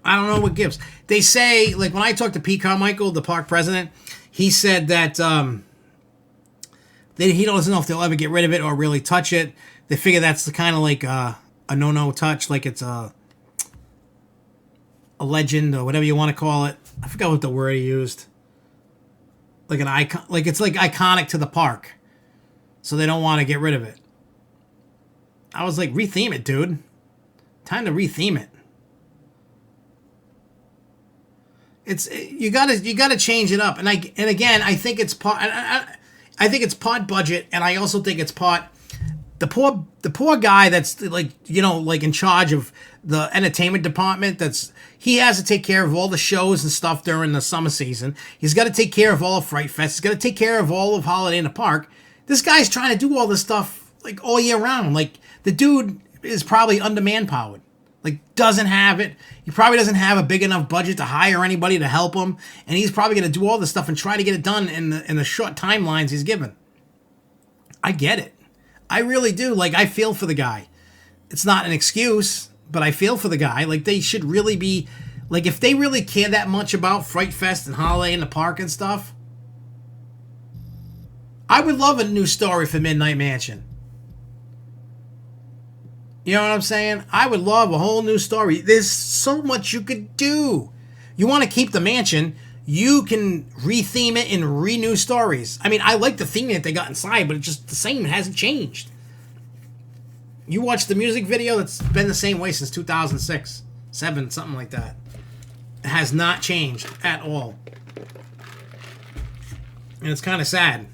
I don't know what gives. They say, like when I talked to Pete Carmichael, the park president, he said that he doesn't know if they'll ever get rid of it or really touch it. They figure that's the kind of like a no-no touch, like it's a legend or whatever you want to call it. I forgot what the word he used. Like an icon, like it's like iconic to the park, so they don't want to get rid of it. I was like, retheme it, dude. Time to retheme it. You gotta change it up, and again, I think it's part. I think it's part budget, and I also think it's part the poor guy that's like, you know, like in charge of the entertainment department. He has to take care of all the shows and stuff during the summer season. He's got to take care of all of Fright Fest. He's got to take care of all of Holiday in the Park. This guy's trying to do all this stuff like all year round. Like the dude is probably under manpowered. Like doesn't have it. He probably doesn't have a big enough budget to hire anybody to help him, and he's probably going to do all this stuff and try to get it done in the short timelines he's given. I get it. I really do. Like, I feel for the guy. It's not an excuse, but I feel for the guy. Like, they should really be... Like, if they really care that much about Fright Fest and Holiday in the Park and stuff, I would love a new story for Midnight Mansion. You know what I'm saying? I would love a whole new story. There's so much you could do. You want to keep the mansion... You can retheme it and renew stories. I mean, I like the theme that they got inside, but it's just the same. It hasn't changed. You watch the music video, it's been the same way since 2006, 7, something like that. It has not changed at all. And it's kind of sad.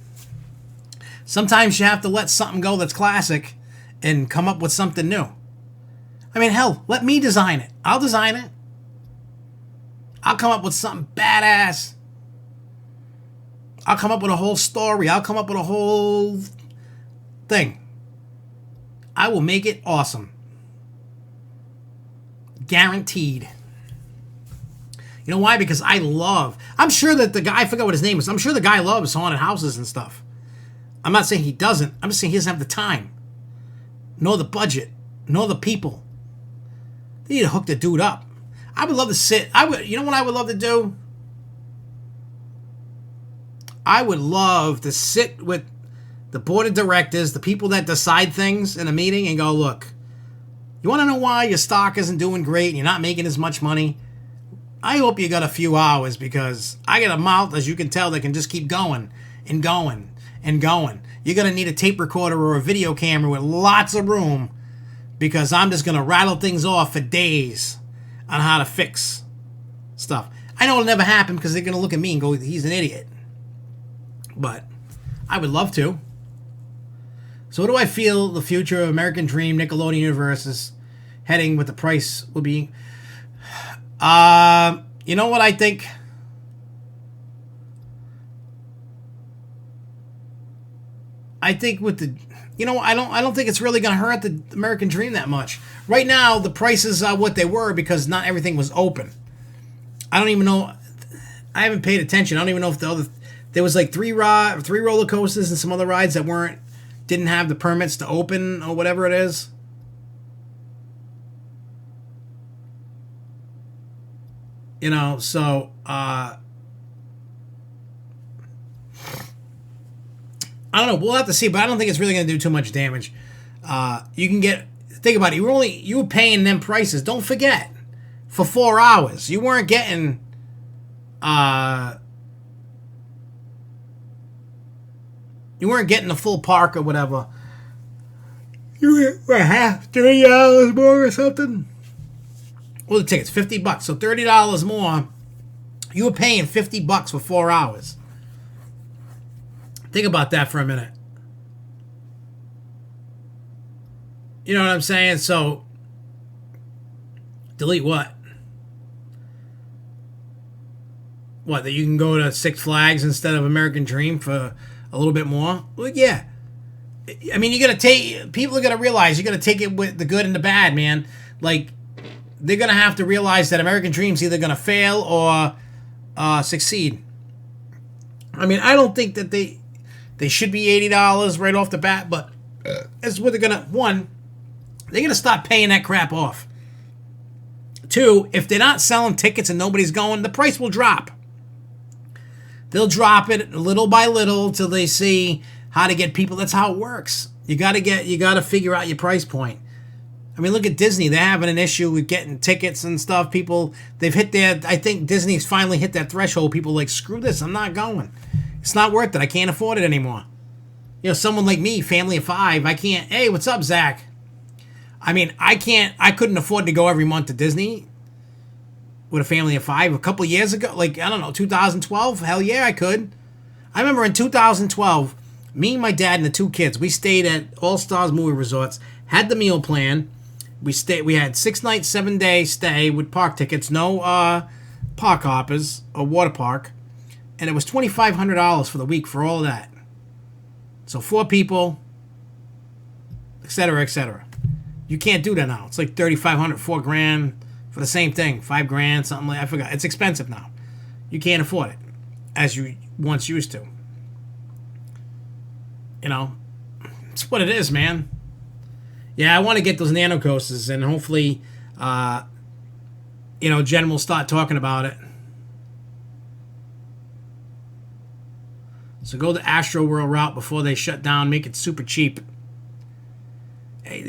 Sometimes you have to let something go that's classic and come up with something new. I mean, hell, let me design it. I'll design it. I'll come up with something badass. I'll come up with a whole story. I'll come up with a whole thing. I will make it awesome. Guaranteed. You know why? Because I'm sure that the guy, I forgot what his name is. I'm sure the guy loves haunted houses and stuff. I'm not saying he doesn't. I'm just saying he doesn't have the time. Nor the budget. Nor the people. They need to hook the dude up. I would love to sit. You know what I would love to do? I would love to sit with the board of directors, the people that decide things in a meeting, and go, look, you want to know why your stock isn't doing great and you're not making as much money? I hope you got a few hours, because I got a mouth, as you can tell, that can just keep going and going and going. You're going to need a tape recorder or a video camera with lots of room, because I'm just going to rattle things off for days on how to fix stuff. I know it'll never happen, because they're going to look at me and go, he's an idiot. But I would love to. So what do I feel the future of American Dream Nickelodeon Universe is heading, with the price will be? You know what I think? I think with the... You know, I don't think it's really going to hurt the American Dream that much. Right now, the prices are what they were because not everything was open. I don't even know. I haven't paid attention. I don't even know if there was like three roller coasters and some other rides that didn't have the permits to open or whatever it is. You know, so I don't know. We'll have to see, but I don't think it's really going to do too much damage. You can think about it. You were paying them prices. Don't forget, for 4 hours, you weren't getting, the full park or whatever. You were 3 hours more or something. Well, the tickets, $50. So $30 more. You were paying $50 for 4 hours. Think about that for a minute. You know what I'm saying? So, delete what? What, that you can go to Six Flags instead of American Dream for a little bit more? Well, yeah. I mean, people are going to realize you got to take it with the good and the bad, man. Like, they're going to have to realize that American Dream's either going to fail or succeed. I mean, I don't think that they should be $80 right off the bat, but that's what they're going to, one, they're going to stop paying that crap off. Two, if they're not selling tickets and nobody's going, the price will drop. They'll drop it little by little till they see how to get people. That's how it works. You got to figure out your price point. I mean, look at Disney. They're having an issue with getting tickets and stuff. People, they've hit I think Disney's finally hit that threshold. People are like, screw this, I'm not going. It's not worth it. I can't afford it anymore. You know, someone like me, family of 5, I can't, hey, what's up, Zach? I mean, I couldn't afford to go every month to Disney with a family of 5. A couple of years ago, like, I don't know, 2012, hell yeah, I could. I remember in 2012, me, my dad, and the 2 kids, we stayed at All Stars Movie Resorts, had the meal plan. We had 6 night, 7 day stay with park tickets, no park hoppers or water park, and it was $2,500 for the week for all of that. So 4 people, etc., etc. You can't do that now. It's like $3,500, $4,000 for the same thing, $5,000, something like, I forgot. It's expensive now. You can't afford it as you once used to. You know, it's what it is, man. Yeah, I want to get those nano coasters, and hopefully, Jen will start talking about it. So go the Astro World route before they shut down. Make it super cheap. Hey,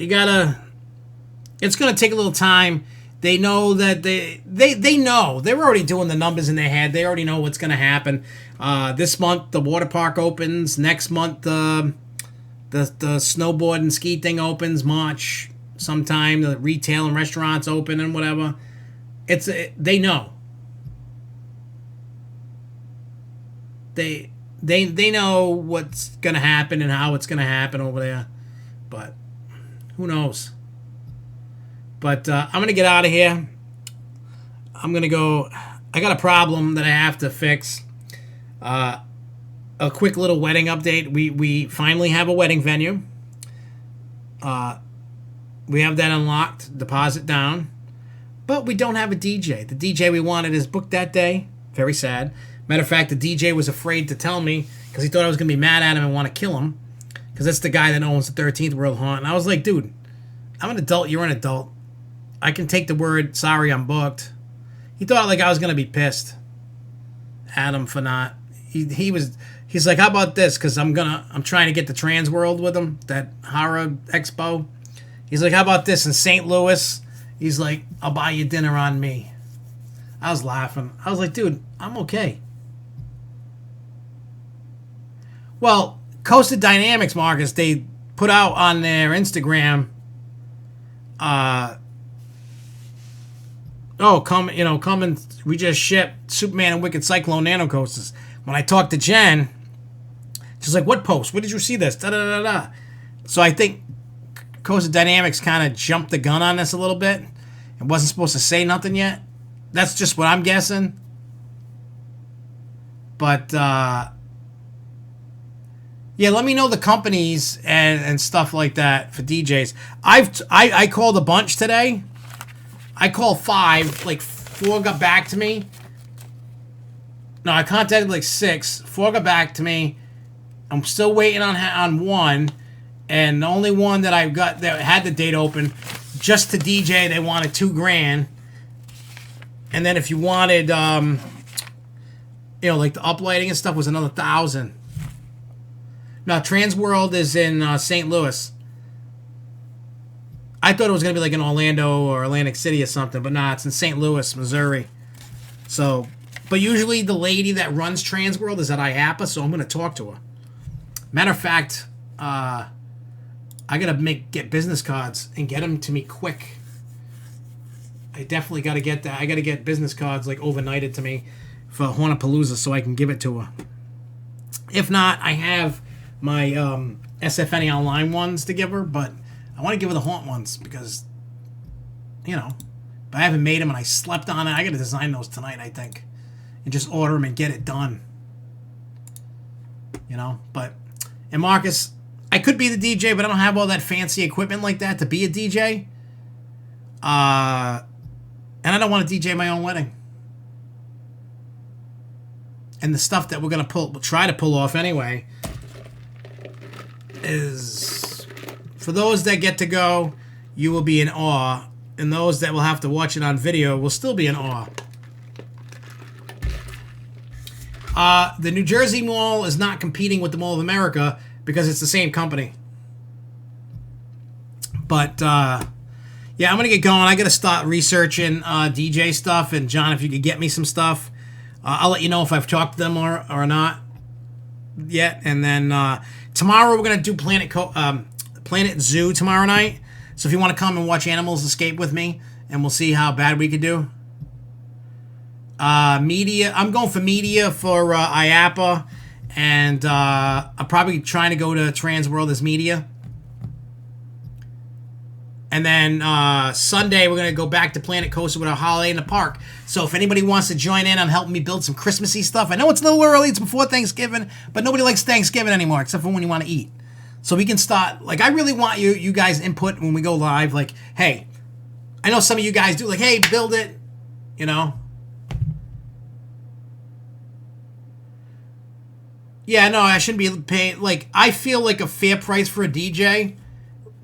it's going to take a little time. They know that they know. They're already doing the numbers in their head. They already know what's going to happen. This month, the water park opens. Next month, the snowboard and ski thing opens. March sometime. The retail and restaurants open and whatever. They know. They know what's going to happen and how it's going to happen over there. But who knows? But I'm going to get out of here. I'm going to go. I got a problem that I have to fix. A quick little wedding update. We finally have a wedding venue. We have that unlocked, deposit down. But we don't have a DJ. The DJ we wanted is booked that day. Very sad. Matter of fact, the DJ was afraid to tell me because he thought I was going to be mad at him and want to kill him. Because that's the guy that owns the 13th World Haunt. And I was like, dude, I'm an adult. You're an adult. I can take the word, sorry, I'm booked. He thought like I was going to be pissed at him for not. He's like, how about this? Because I'm trying to get the Trans World with him, that horror expo. He's like, how about this in St. Louis? He's like, I'll buy you dinner on me. I was laughing. I was like, dude, I'm okay. Well, Coastal Dynamics, Marcus, they put out on their Instagram, come and we just shipped Superman and Wicked Cyclone Nano Coasters. When I talked to Jen, she's like, what post? Where did you see this? Da-da-da-da. So I think Coastal Dynamics kind of jumped the gun on this a little bit and wasn't supposed to say nothing yet. That's just what I'm guessing. But, yeah, let me know the companies and stuff like that for DJs. I called a bunch today. I called 5, like 4 got back to me. No, I contacted like 6. 4 got back to me. I'm still waiting on 1, and the only one that I got that had the date open, just to DJ, they wanted $2,000. And then if you wanted, like the uplighting and stuff was another $1,000. Now, Trans World is in St. Louis. I thought it was going to be like in Orlando or Atlantic City or something, but nah, it's in St. Louis, Missouri. So, but usually the lady that runs Trans World is at IAPA, so I'm going to talk to her. Matter of fact, I got to get business cards and get them to me quick. I definitely got to get that. I got to get business cards like overnighted to me for Hornapalooza so I can give it to her. If not, I have my SFNEOnline ones to give her, but I want to give her the Haunt ones because, you know, but I haven't made them and I slept on it. I got to design those tonight, I think, and just order them and get it done. You know, but, and Marcus, I could be the DJ, but I don't have all that fancy equipment like that to be a DJ. And I don't want to DJ my own wedding. And the stuff that we're going to try to pull off anyway, is for those that get to go, you will be in awe. And those that will have to watch it on video will still be in awe. The New Jersey Mall is not competing with the Mall of America because it's the same company. But, yeah, I'm going to get going. I got to start researching DJ stuff. And, John, if you could get me some stuff, I'll let you know if I've talked to them or not yet. And then tomorrow we're going to do Planet Zoo tomorrow night. So if you want to come and watch animals escape with me, and we'll see how bad we could do. Media. I'm going for media for IAPA. And I'm probably trying to go to Trans World as media. And then Sunday, we're going to go back to Planet Coaster with our holiday in the park. So if anybody wants to join in on helping me build some Christmassy stuff, I know it's a little early, it's before Thanksgiving, but nobody likes Thanksgiving anymore except for when you want to eat. So we can start, like, I really want you guys input when we go live. Like, hey, I know some of you guys do, like, hey, build it, you know. Yeah, no, I shouldn't be paying, like, I feel like a fair price for a DJ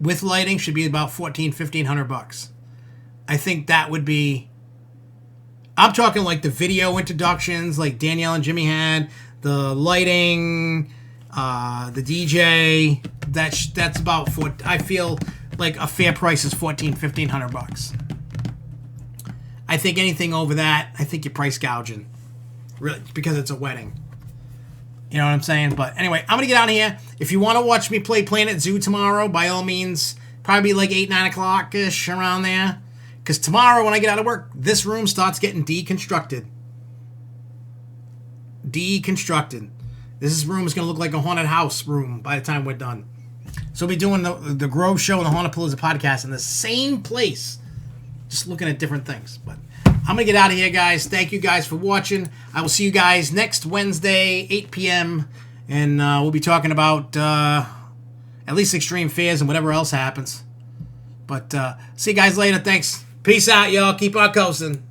with lighting should be about $1,500. I think that would be, I'm talking like the video introductions like Danielle and Jimmy had, the lighting, the DJ, that's about I feel like a fair price is $1,500. I think anything over that, I think you're price gouging. Really, because it's a wedding. You know what I'm saying? But anyway, I'm going to get out of here. If you want to watch me play Planet Zoo tomorrow, by all means, probably like 8, 9 o'clock-ish around there. Because tomorrow when I get out of work, this room starts getting deconstructed. Deconstructed. This room is going to look like a haunted house room by the time we're done. So we'll be doing the Grove Show and the Hornapalooza podcast in the same place. Just looking at different things. But I'm going to get out of here, guys. Thank you guys for watching. I will see you guys next Wednesday, 8 p.m. And we'll be talking about at least Extreme Fears and whatever else happens. But see you guys later. Thanks. Peace out, y'all. Keep on coasting.